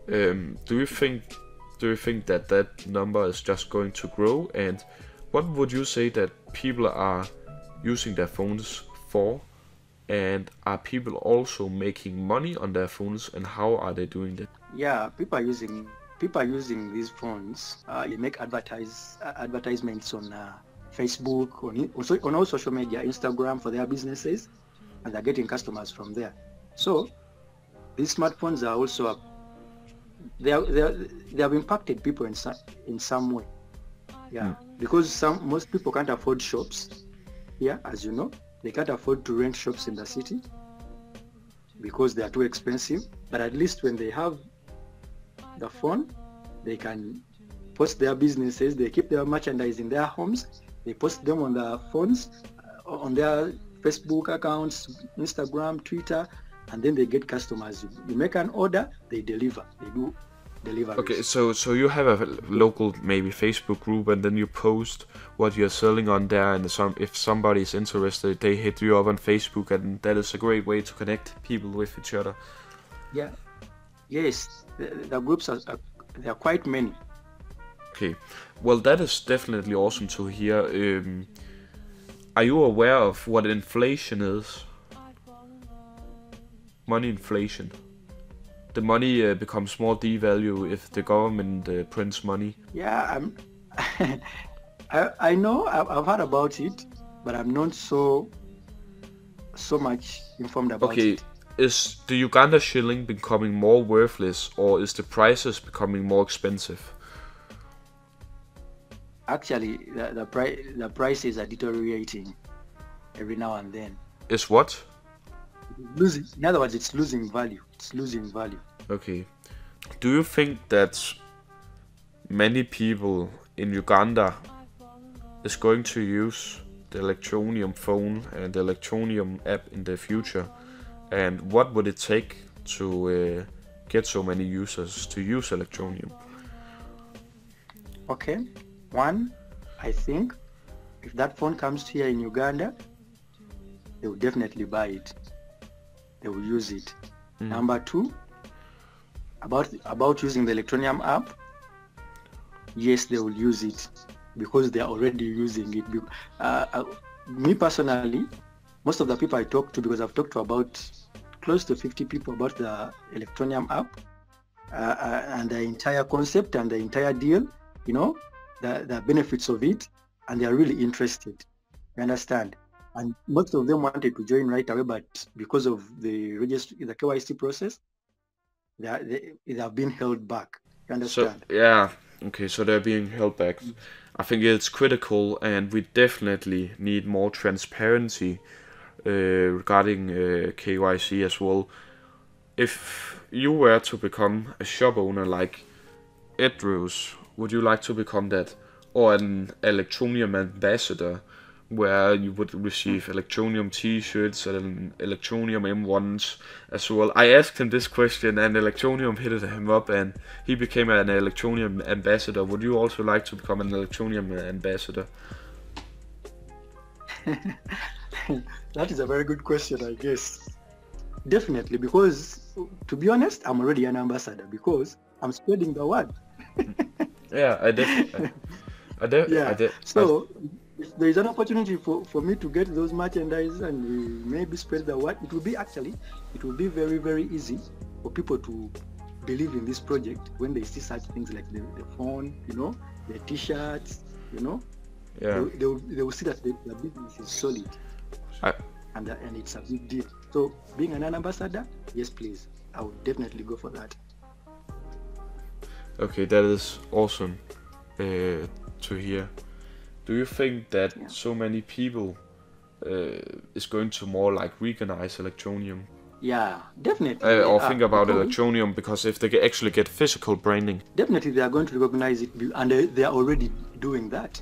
[SPEAKER 1] Do you think that number is just going to grow? And what would you say that people are using their phones for? And are people also making money on their phones? And how are they doing that?
[SPEAKER 2] Yeah, people are using these phones. They make advertisements on Facebook, on all social media, Instagram for their businesses, and they're getting customers from there. So these smartphones are also they have impacted people in some way. Yeah, because most people can't afford shops. Yeah, as you know, they can't afford to rent shops in the city because they are too expensive. But at least when they have the phone, they can post their businesses. They keep their merchandise in their homes. They post them on their phones, on their Facebook accounts, Instagram, Twitter, and then they get customers. You make an order, they deliver. They do deliveries.
[SPEAKER 1] Okay, so you have a local maybe Facebook group, and then you post what you're selling on there, and if somebody is interested, they hit you up on Facebook, and that is a great way to connect people with each other.
[SPEAKER 2] Yeah. Yes, the groups there are quite many.
[SPEAKER 1] Okay, well, that is definitely awesome to hear. Are you aware of what inflation is? Money inflation. The money becomes more devalued if the government prints money.
[SPEAKER 2] Yeah, I know. I've heard about it, but I'm not so much informed about it.
[SPEAKER 1] Is the Uganda shilling becoming more worthless, or is the prices becoming more expensive?
[SPEAKER 2] Actually, the prices are deteriorating every now and then.
[SPEAKER 1] Is what?
[SPEAKER 2] In other words, it's losing value.
[SPEAKER 1] Okay. Do you think that many people in Uganda is going to use the Electroneum phone and the Electroneum app in the future? And what would it take to get so many users to use Electroneum?
[SPEAKER 2] Okay. One, I think if that phone comes here in Uganda, they will definitely buy it. They will use it. Number two, about using the Electroneum app, yes, they will use it because they are already using it. Me personally, most of the people I talk to, because I've talked to about close to 50 people about the Electroneum app and the entire concept and the entire deal, the benefits of it, and they are really interested. You understand? And most of them wanted to join right away, but because of the KYC process, they have been held back. You understand?
[SPEAKER 1] So, yeah. Okay, so they're being held back. I think it's critical, and we definitely need more transparency regarding KYC as well. If you were to become a shop owner like Edrus, would you like to become that? or an Electroneum ambassador, where you would receive Electroneum t-shirts and Electroneum M1s as well. I asked him this question, and Electroneum hit him up, and he became an Electroneum ambassador. Would you also like to become an Electroneum ambassador?
[SPEAKER 2] That is a very good question, I guess. Definitely, because to be honest, I'm already an ambassador because I'm spreading the word.
[SPEAKER 1] Yeah, I did.
[SPEAKER 2] So if there is an opportunity for me to get those merchandise and we maybe spread the word, it will be very, very easy for people to believe in this project when they see such things like the phone, the t-shirts,
[SPEAKER 1] Yeah.
[SPEAKER 2] They will see that the business is solid. And it's a big deal. So being an ambassador, yes please, I would definitely go for that.
[SPEAKER 1] Okay, that is awesome to hear. Do you think that so many people is going to more like recognize Electroneum?
[SPEAKER 2] Yeah, definitely.
[SPEAKER 1] Or think about Electroneum, because if they actually get physical branding.
[SPEAKER 2] Definitely they are going to recognize it, and they are already doing that.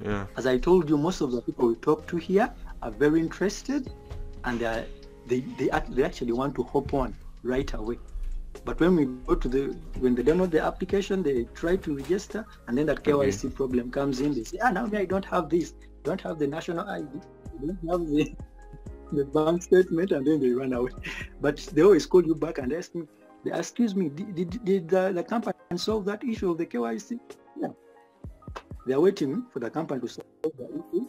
[SPEAKER 1] Yeah.
[SPEAKER 2] As I told you, most of the people we talk to here are very interested, and they actually want to hop on right away. But when we go to when they download the application, they try to register, and then that KYC problem comes in. They say, now I don't have this, don't have the national ID, don't have the bank statement, and then they run away. But they always call you back and ask me, excuse me, did the company solve that issue of the KYC? Yeah. They are waiting for the company to solve the issue.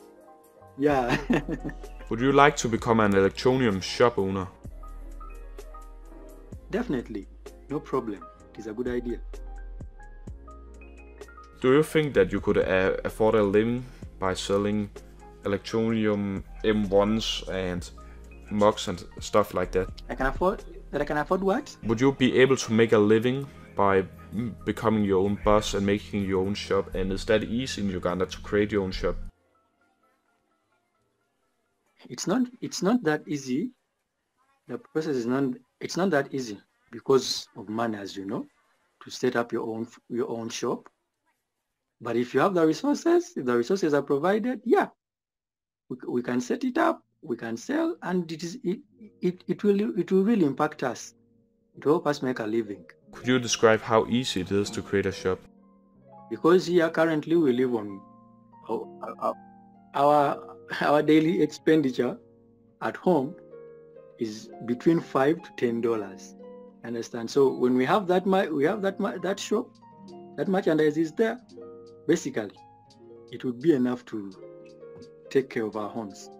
[SPEAKER 2] Yeah.
[SPEAKER 1] Would you like to become an Electroneum shop owner?
[SPEAKER 2] Definitely. No problem. It is a good idea.
[SPEAKER 1] Do you think that you could afford a living by selling Electroneum M1s and mugs and stuff like that?
[SPEAKER 2] I can afford what?
[SPEAKER 1] Would you be able to make a living by becoming your own boss and making your own shop? And is that easy in Uganda to create your own shop?
[SPEAKER 2] It's not that easy. The process is not that easy because of money, as you know, to set up your own shop. But if you have the resources, if the resources are provided, yeah, we can set it up, we can sell, and it will really impact us. It will help us make a living.
[SPEAKER 1] Could you describe how easy it is to create a shop?
[SPEAKER 2] Because here currently we live on our daily expenditure at home is between $5 to $10. Understand? So when we have that shop, that merchandise is there. Basically, it would be enough to take care of our homes.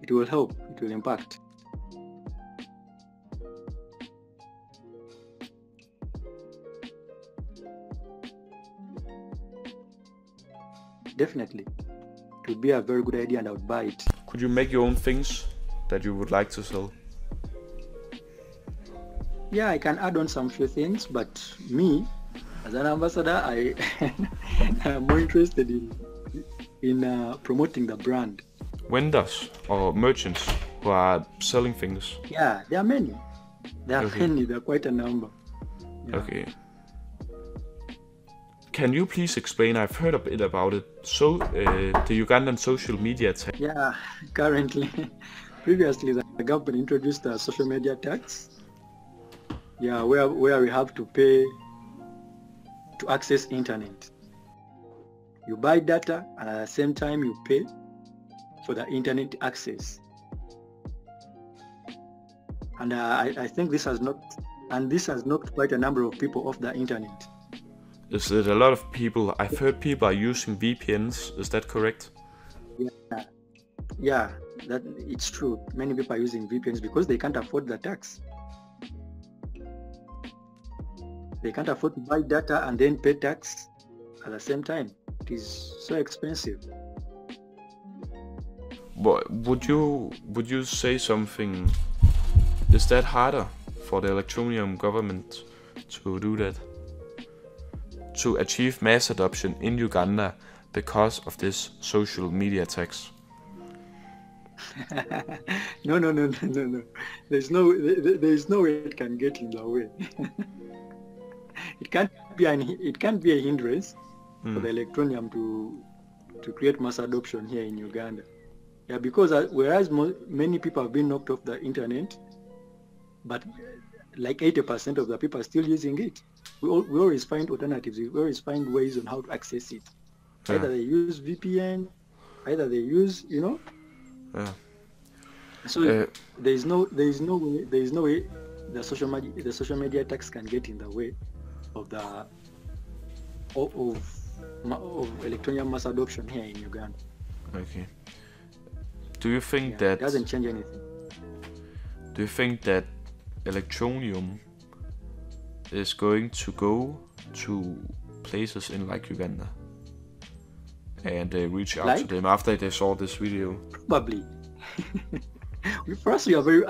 [SPEAKER 2] It will help. It will impact. Definitely. It would be a very good idea and I would buy it.
[SPEAKER 1] Could you make your own things that you would like to sell?
[SPEAKER 2] Yeah, I can add on some few things, but me, as an ambassador, I am more interested in promoting the brand.
[SPEAKER 1] Vendors or merchants who are selling things?
[SPEAKER 2] Yeah, there are many. There are many. There are quite a number. Yeah.
[SPEAKER 1] Okay. Can you please explain? I've heard a bit about it. So, the Ugandan social media tax.
[SPEAKER 2] Yeah, currently, previously the government introduced a social media tax. Yeah, where we have to pay to access internet. You buy data and at the same time you pay for the internet access. And I think this has knocked quite a number of people off the internet.
[SPEAKER 1] Is it a lot of people? I've heard people are using VPNs. Is that correct?
[SPEAKER 2] Yeah, that it's true. Many people are using VPNs because they can't afford the tax. They can't afford to buy data and then pay tax at the same time. It is so expensive.
[SPEAKER 1] But would you say something? Is that harder for the Electroneum government to do that? To achieve mass adoption in Uganda because of this social media tax?
[SPEAKER 2] No. There's no way it can get in the way. it can't be a hindrance for the Electroneum to create mass adoption here in Uganda. Yeah, because whereas many people have been knocked off the internet, but like 80% of the people are still using it. We always find alternatives. We always find ways on how to access it.
[SPEAKER 1] Yeah.
[SPEAKER 2] Either they use VPN, either they use,
[SPEAKER 1] Yeah.
[SPEAKER 2] So there is no way the social media attacks can get in the way of the of Electroneum mass adoption here in Uganda.
[SPEAKER 1] Okay. Do you think that
[SPEAKER 2] it doesn't change anything?
[SPEAKER 1] Do you think that Electroneum is going to go to places in like Uganda and reach out to them after they saw this video?
[SPEAKER 2] Probably. First, we are very.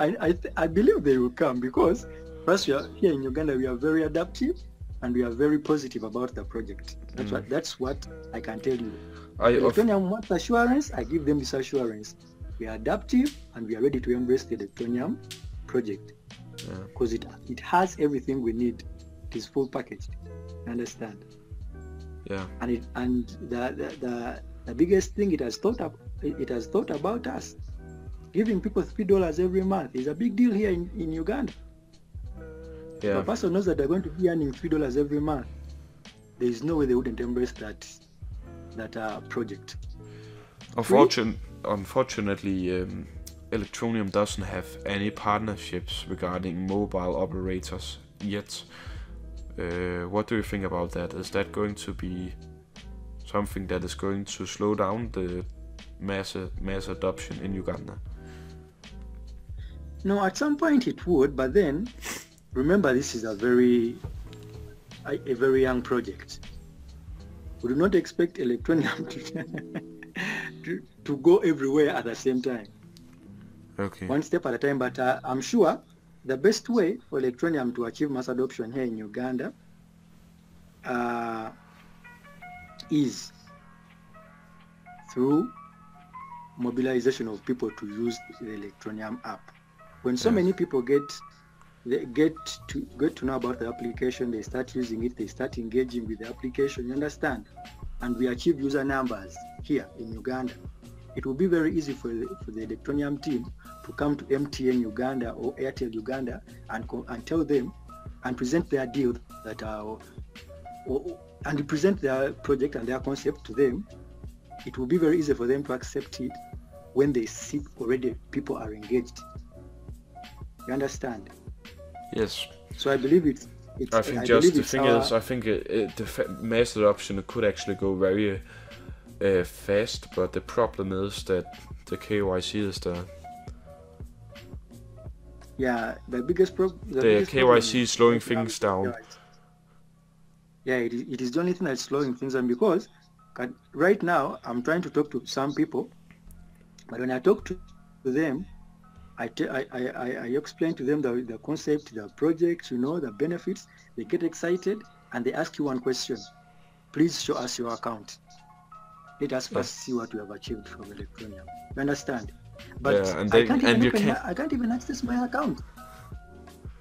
[SPEAKER 2] I believe they will come because first, we are here in Uganda. We are very adaptive and we are very positive about the project. That's what I can tell you. Electroneum wants assurance. I give them this assurance. We are adaptive and we are ready to embrace the Electroneum project because it has everything we need. It is full packaged. You understand?
[SPEAKER 1] Yeah.
[SPEAKER 2] And the biggest thing it has thought about us. Giving people $3 every month is a big deal here in Uganda.
[SPEAKER 1] Yeah.
[SPEAKER 2] If a person knows that they're going to be earning $3 every month, there is no way they wouldn't embrace that project.
[SPEAKER 1] Unfortunately, Electroneum doesn't have any partnerships regarding mobile operators yet. What do you think about that? Is that going to be something that is going to slow down the mass adoption in Uganda?
[SPEAKER 2] No, at some point it would, but then remember this is a very young project. We do not expect Electroneum to go everywhere at the same time.
[SPEAKER 1] Okay.
[SPEAKER 2] One step at a time, but I'm sure the best way for Electroneum to achieve mass adoption here in Uganda is through mobilization of people to use the Electroneum app. When so many people get to know about the application, they start using it, they start engaging with the application, you understand? And we achieve user numbers here in Uganda. It will be very easy for the Electroneum team to come to MTN Uganda or Airtel Uganda and tell them and present their deal and present their project and their concept to them. It will be very easy for them to accept it when they see already people are engaged. You understand?
[SPEAKER 1] Yes.
[SPEAKER 2] So I believe it's.
[SPEAKER 1] I think the mass adoption could actually go very fast, but the problem is that the KYC is there.
[SPEAKER 2] Yeah, the biggest problem.
[SPEAKER 1] The KYC is slowing things down.
[SPEAKER 2] Yeah, it is the only thing that's slowing things down because right now I'm trying to talk to some people, but when I talk to them, I explain to them the concept, the project, the benefits. They get excited and they ask you one question. Please show us your account. Let us first see what you have achieved from Electroneum. You understand? But I can't even access my account.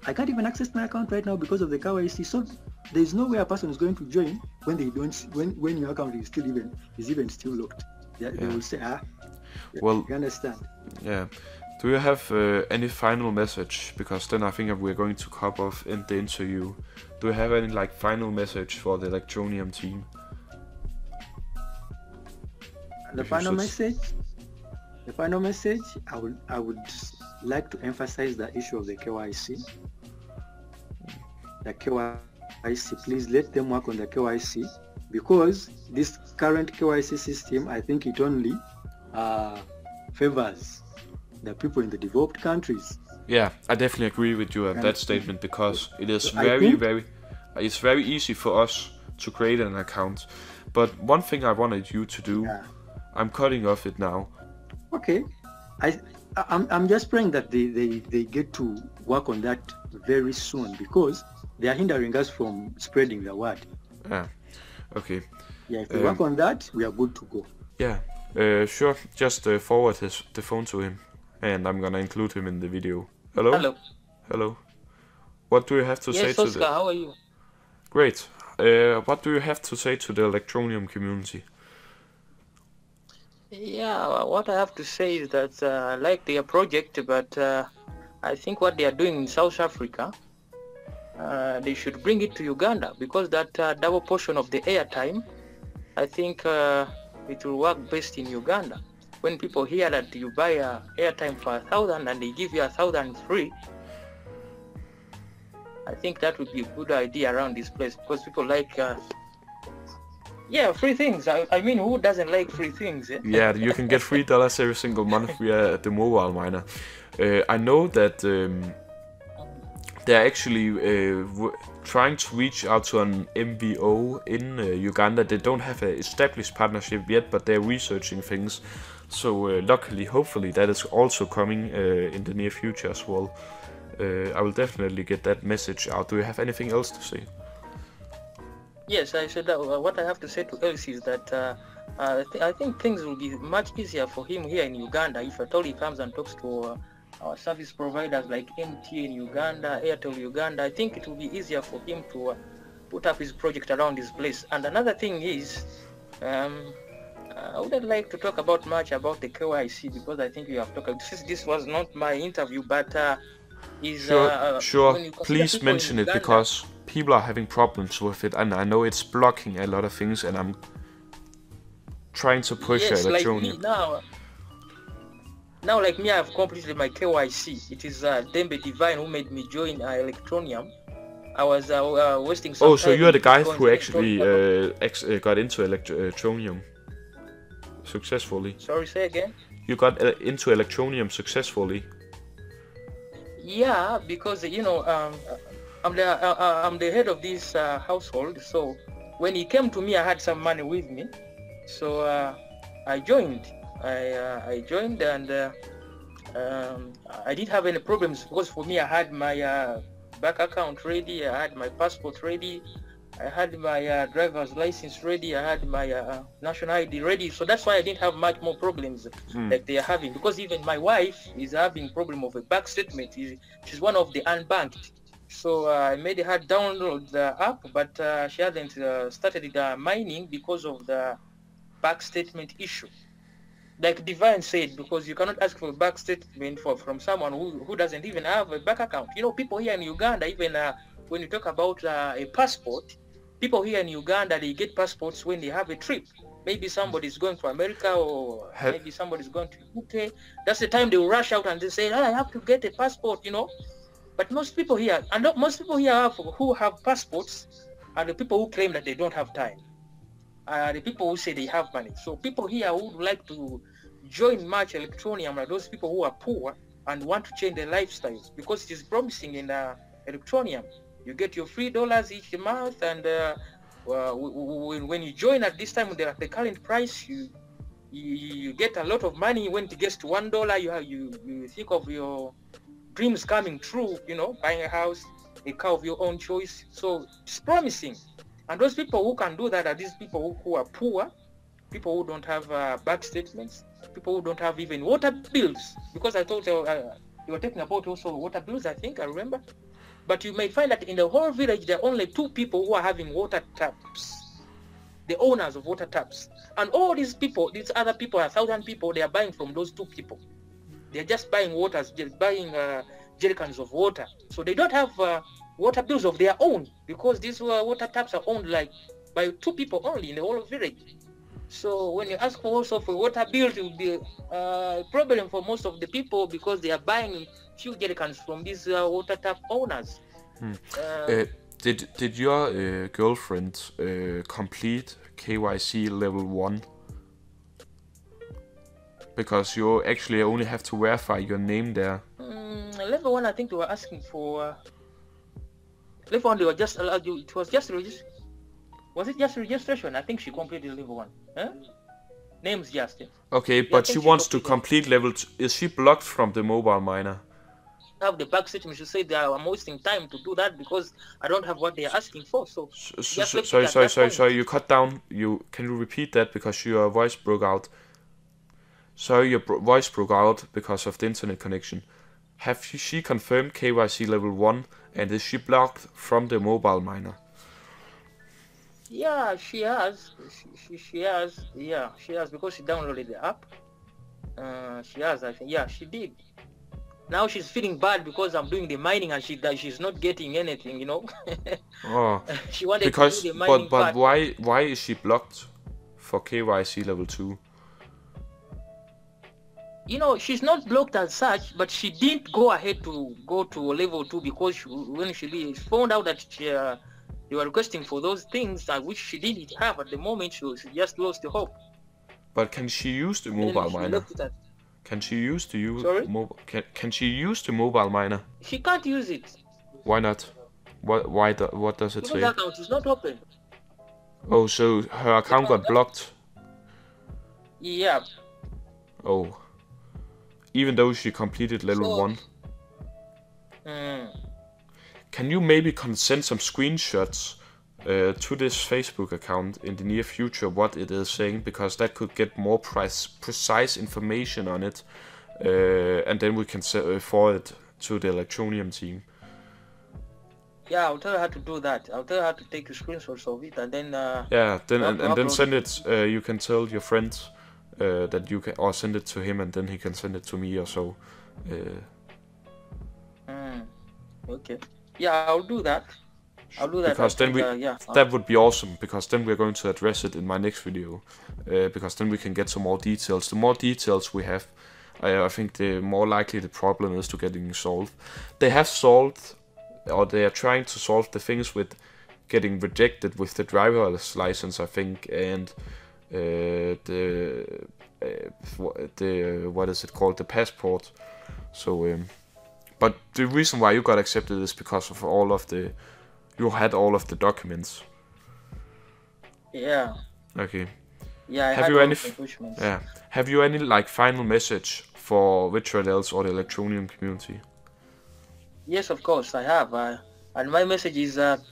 [SPEAKER 2] I can't even access my account right now because of the KYC. So there is no way a person is going to join when they don't when your account is even still locked. They will say, well, you understand?
[SPEAKER 1] Yeah. Do you have any final message? Because then I think we're going to cut off in the interview. Do you have any final message for the Electroneum team?
[SPEAKER 2] The final message, I would like to emphasize the issue of the KYC. The KYC, please let them work on the KYC because this current KYC system, I think it only favors the people in the developed countries.
[SPEAKER 1] Yeah, I definitely agree with you on that statement because it is it's very easy for us to create an account. But one thing I wanted you to do, I'm cutting off it now.
[SPEAKER 2] Okay, I'm just praying that they get to work on that very soon because they are hindering us from spreading the word.
[SPEAKER 1] Yeah. Okay.
[SPEAKER 2] Yeah, if we work on that, we are good to go.
[SPEAKER 1] Yeah. Sure. Just forward the phone to him. And I'm gonna include him in the video. Hello?
[SPEAKER 3] Hello.
[SPEAKER 1] Hello. What do you have to say to
[SPEAKER 3] Oscar, how are you?
[SPEAKER 1] Great. What do you have to say to the Electroneum community?
[SPEAKER 2] Yeah, what I have to say is that I like their project, but I think what they are doing in South Africa, they should bring it to Uganda, because that double portion of the airtime, I think it will work best in Uganda. When people hear that you buy airtime for 1,000 and they give you 1,000 free, I think that would be a good idea around this place, because people like free things. I mean, who doesn't like free things? Eh?
[SPEAKER 1] Yeah, you can get $3 every single month via the mobile miner. I know that they're actually trying to reach out to an MVO in Uganda. They don't have an established partnership yet, but they're researching things. So luckily, hopefully, that is also coming in the near future as well. I will definitely get that message out. Do you have anything else to say?
[SPEAKER 2] Yes, I said that what I have to say to Elsie is that I think things will be much easier for him here in Uganda if at all he comes and talks to our service providers like MTN Uganda, Airtel Uganda. I think it will be easier for him to put up his project around this place. And another thing is, I wouldn't like to talk about much about the KYC, because I think you have talked. This was not my interview, but
[SPEAKER 1] sure. Please mention it, because people are having problems with it, and I know it's blocking a lot of things, and I'm trying to push Electroneum.
[SPEAKER 2] Like now, like me, I have completed my KYC. It is Dembe Divine who made me join Electroneum. I was wasting some time.
[SPEAKER 1] Oh, so you are the guy who actually got into Electroneum successfully?
[SPEAKER 2] Sorry, say again?
[SPEAKER 1] You got into Electroneum successfully?
[SPEAKER 2] Yeah, because I'm the head of this household. So when he came to me, I had some money with me. So I joined. I joined, and I didn't have any problems, because for me I had my bank account ready, I had my passport ready, I had my driver's license ready, I had my national ID ready. So that's why I didn't have much more problems like they are having, because even my wife is having problem of a bank statement. She's one of the unbanked. So I made her download the app, but she hasn't started mining because of the bank statement issue. Like Divine said, because you cannot ask for a bank statement from someone who doesn't even have a bank account. You know, people here in Uganda, even when you talk about a passport, people here in Uganda, they get passports when they have a trip. Maybe somebody's going to America, or maybe somebody's going to UK. That's the time they will rush out and they say, I have to get a passport, you know. But most people here, most people here who have passports are the people who claim that they don't have time. The people who say they have money. So people here who would like to join March Electroneum are those people who are poor and want to change their lifestyles, because it is promising in Electroneum. You get your $3 each month, and when you join at this time, the current price, you get a lot of money. When it gets to $1, you think of your dreams coming true, you know, buying a house, a car of your own choice. So it's promising. And those people who can do that are these people who are poor, people who don't have bank statements, people who don't have even water bills. Because I thought you were talking about also water bills, I think, I remember. But you may find that in the whole village, there are only 2 people who are having water taps, the owners of water taps. And all these people, these other people, 1,000 people, they are buying from those 2 people. They're just buying buying jerrycans of water. So they don't have water bills of their own, because these water taps are owned like by 2 people only in the whole village. So when you ask also for water bill, it will be a problem for most of the people, because they are buying few jerrycans from these water tap owners.
[SPEAKER 1] Did your girlfriend complete KYC level 1? Because you actually only have to verify your name there.
[SPEAKER 2] Level 1, I think they were asking for. Level 1, they were just allowed you. It was just registration. Was it just registration? I think she completed level 1. Huh? Name's just.
[SPEAKER 1] Okay, but she wants to complete level 2. Is she blocked from the mobile miner?
[SPEAKER 2] Have the back statement. She said I'm wasting time to do that because I don't have what they are asking for. So
[SPEAKER 1] sorry, you cut down. Can you repeat that, because your voice broke out? Sorry, your voice broke out because of the internet connection. Have she confirmed KYC level 1, and is she blocked from the mobile miner?
[SPEAKER 2] Yeah, she has. She has. Yeah, she has because she downloaded the app. She has. I think. Yeah, she did. Now she's feeling bad because I'm doing the mining and she's not getting anything. You know.
[SPEAKER 1] Oh,
[SPEAKER 2] She wanted to do
[SPEAKER 1] because
[SPEAKER 2] the mining
[SPEAKER 1] but
[SPEAKER 2] part.
[SPEAKER 1] why is she blocked for KYC level 2?
[SPEAKER 2] You know, she's not blocked as such, but she didn't go ahead to go to level 2 because when she found out that they were requesting for those things which she didn't have at the moment, she just lost the hope.
[SPEAKER 1] But can she use the
[SPEAKER 2] And then
[SPEAKER 1] mobile
[SPEAKER 2] she
[SPEAKER 1] miner?
[SPEAKER 2] left it at,
[SPEAKER 1] Can she use the
[SPEAKER 2] sorry?
[SPEAKER 1] can she use the mobile miner?
[SPEAKER 2] She can't use it
[SPEAKER 1] Why not? What does it
[SPEAKER 2] because
[SPEAKER 1] say?
[SPEAKER 2] the account is not open.
[SPEAKER 1] Oh, so her account got blocked.
[SPEAKER 2] Yeah.
[SPEAKER 1] Oh, even though she completed level
[SPEAKER 2] So,
[SPEAKER 1] 1. Can you maybe send some screenshots to this Facebook account in the near future what it is saying, because that could get more precise information on it, and then we can forward it to the Electroneum team.
[SPEAKER 2] yeah, I'll tell her how to do that. I'll tell her how to take the screenshots of it and then
[SPEAKER 1] Yeah, then and then
[SPEAKER 2] upload
[SPEAKER 1] send it. You can tell your friends that you can, or send it to him, and then he can send it to me or so.
[SPEAKER 2] Okay. Yeah, I'll do that. I'll do that.
[SPEAKER 1] Because then that would be awesome, because then we're going to address it in my next video, because then we can get some more details. The more details we have, I think the more likely the problem is to getting solved. They have solved, or they are trying to solve the things with getting rejected with the driver's license, I think, and the what is it called, the passport. So but the reason why you got accepted is because of you had all of the documents.
[SPEAKER 2] Yeah.
[SPEAKER 1] Okay.
[SPEAKER 2] Yeah, I
[SPEAKER 1] have
[SPEAKER 2] had
[SPEAKER 1] you
[SPEAKER 2] all
[SPEAKER 1] any
[SPEAKER 2] the documents.
[SPEAKER 1] have you any like final message for Vitrolels or the Electroneum community?
[SPEAKER 2] Yes, of course, I have. And my message is that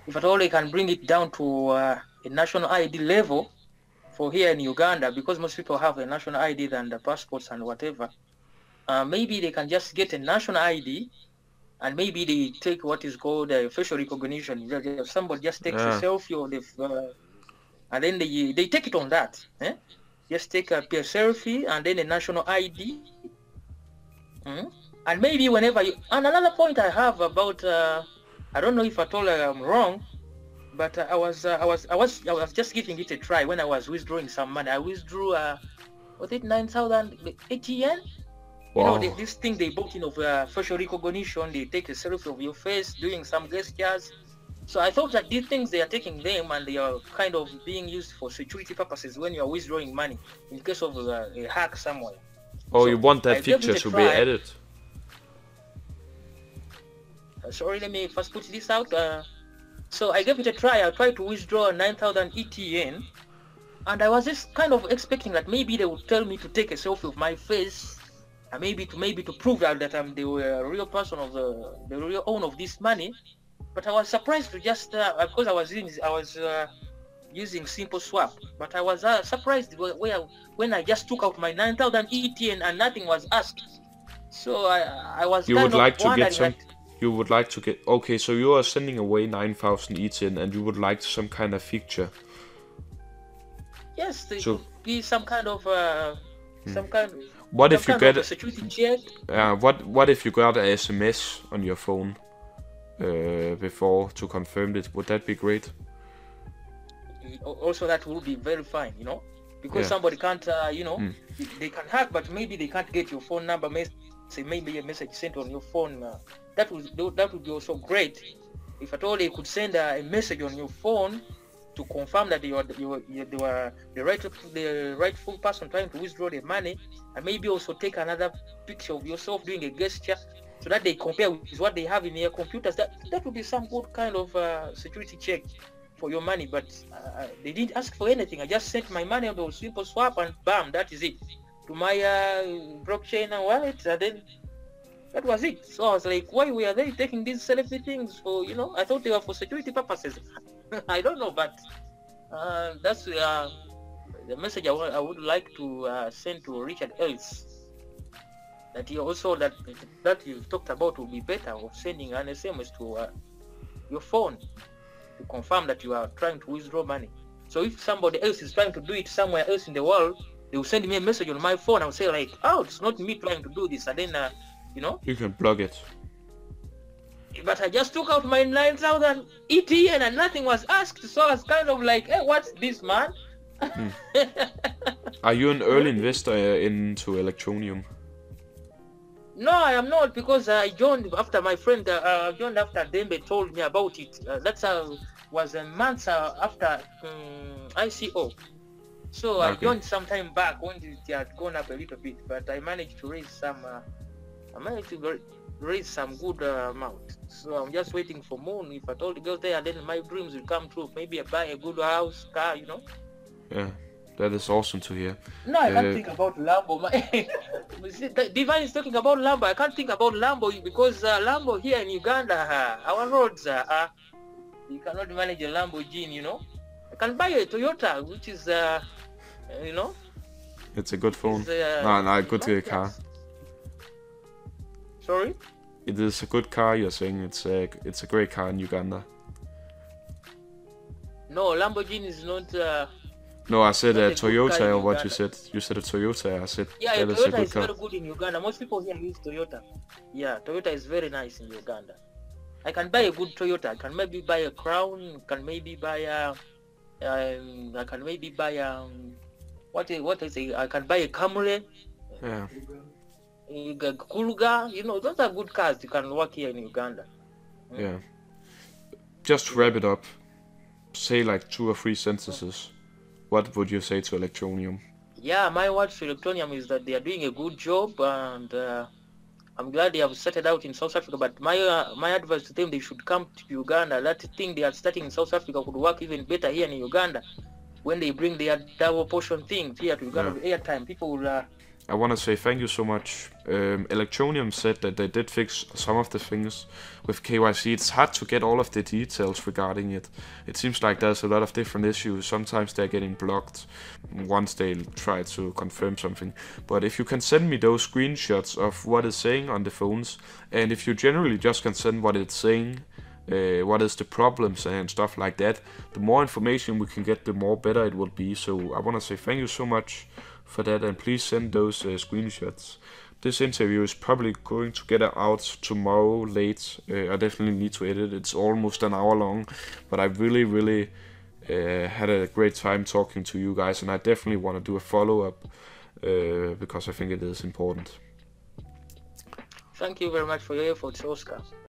[SPEAKER 2] if at all they can bring it down to a national ID level for here in Uganda, because most people have a national ID than the passports and whatever, maybe they can just get a national ID, and maybe they take what is called facial recognition. Somebody just takes a selfie or and then they take it on that. Just take a selfie and then a national ID. And maybe whenever you... And another point I have about, I don't know if at all I'm wrong, but I was just giving it a try when I was withdrawing some money. I withdrew, was it 9,000 ETN?
[SPEAKER 1] Wow.
[SPEAKER 2] You know, this thing they bought in of facial recognition, they take a selfie of your face, doing some gestures. So I thought that these things, they are taking them and they are kind of being used for security purposes when you are withdrawing money in case of a hack somewhere.
[SPEAKER 1] Oh,
[SPEAKER 2] so
[SPEAKER 1] you want that
[SPEAKER 2] I gave
[SPEAKER 1] feature
[SPEAKER 2] it a
[SPEAKER 1] to
[SPEAKER 2] try.
[SPEAKER 1] be added?
[SPEAKER 2] Sorry, let me first put this out. So I gave it a try. I tried to withdraw 9,000 ETN, and I was just kind of expecting that maybe they would tell me to take a selfie of my face, and maybe to prove that I'm the real person of the real owner of this money. But I was surprised to just because I was using simple swap. But I was surprised when I just took out my 9,000 ETN and nothing was asked. So I was kind of wondering.
[SPEAKER 1] You would like to get... Okay, so you are sending away 9,000 ETN and you would like some kind of feature.
[SPEAKER 2] Yes, there could be some kind of
[SPEAKER 1] what if you get
[SPEAKER 2] a security check?
[SPEAKER 1] What if you got a SMS on your phone before to confirm it? Would that be great?
[SPEAKER 2] Also, that would be very fine, you know, because somebody can't, they can hack, but maybe they can't get your phone number. Maybe a message sent on your phone. That would be also great if at all they could send a message on your phone to confirm that they were the rightful person trying to withdraw the money, and maybe also take another picture of yourself doing a gesture so that they compare with what they have in their computers. That would be some good kind of security check for your money. But they didn't ask for anything. I just sent my money on the simple swap and bam, that is it, to my blockchain and wallet, and then that was it. So I was like, why were they taking these selfie things for, you know? I thought they were for security purposes. I don't know, but that's the message I would like to send to Richard Ellis. That he also that you talked about will be better of sending an SMS to your phone.
[SPEAKER 3] to confirm that you are trying to withdraw money. So if somebody else is trying to do it somewhere else in the world, they will send me a message on my phone. I'll say like, oh, it's not me trying to do this. And then, you know,
[SPEAKER 1] You can block it.
[SPEAKER 3] but I just took out my 9,000 ETN and nothing was asked. So I was kind of like, hey, what's this, man?
[SPEAKER 1] Are you an early investor into Electroneum?
[SPEAKER 3] No, I am not, because I joined after my friend, joined after Dembe told me about it. That was a month after ICO. So I joined some time back when it had gone up a little bit, but I managed to raise some. Raise some good amount. So I'm just waiting for moon. If I told the girl there, then my dreams will come true. Maybe I buy a good house, car, you know.
[SPEAKER 1] Yeah, that is awesome to hear.
[SPEAKER 3] No, I can't think about Lambo. Divine is talking about Lambo. I can't think about Lambo because Lambo here in Uganda, our roads you cannot manage a Lamborghini, you know. I can buy a Toyota, which is, you know.
[SPEAKER 1] It's a good phone. No, good car.
[SPEAKER 3] Sorry?
[SPEAKER 1] It is a good car, you're saying. It's a great car in Uganda.
[SPEAKER 3] No, Lamborghini is not...
[SPEAKER 1] no, I said a Toyota, or what you said. You said a Toyota, I said
[SPEAKER 3] yeah,
[SPEAKER 1] that
[SPEAKER 3] Toyota
[SPEAKER 1] is a good car.
[SPEAKER 3] very good in Uganda. Most people here use Toyota. Yeah, Toyota is very nice in Uganda. I can buy a good Toyota. I can maybe buy a Crown. Can maybe buy a... I can maybe buy a... What is it? I can buy a Camry.
[SPEAKER 1] Yeah.
[SPEAKER 3] Kuluga, you know, those are good cars. You can work here in Uganda.
[SPEAKER 1] Yeah. Just to wrap it up, say like 2 or 3 sentences. What would you say to Electroneum?
[SPEAKER 3] Yeah, my words to Electroneum is that they are doing a good job, and I'm glad they have started out in South Africa. But my advice to them, they should come to Uganda. That thing they are starting in South Africa could work even better here in Uganda. When they bring their double portion things here to Uganda with airtime, people will...
[SPEAKER 1] I want to say thank you so much. Electroneum said that they did fix some of the things with KYC. It's hard to get all of the details regarding it. It seems like there's a lot of different issues. Sometimes they're getting blocked once they try to confirm something. But if you can send me those screenshots of what it's saying on the phones, and if you generally just can send what it's saying, what is the problems and stuff like that, the more information we can get, the more better it will be. So I want to say thank you so much for that, and please send those screenshots. This interview is probably going to get out tomorrow late. I definitely need to edit. It's almost an hour long, but I really had a great time talking to you guys, and I definitely want to do a follow-up because I think it is important.
[SPEAKER 3] Thank you very much for your efforts, Oscar.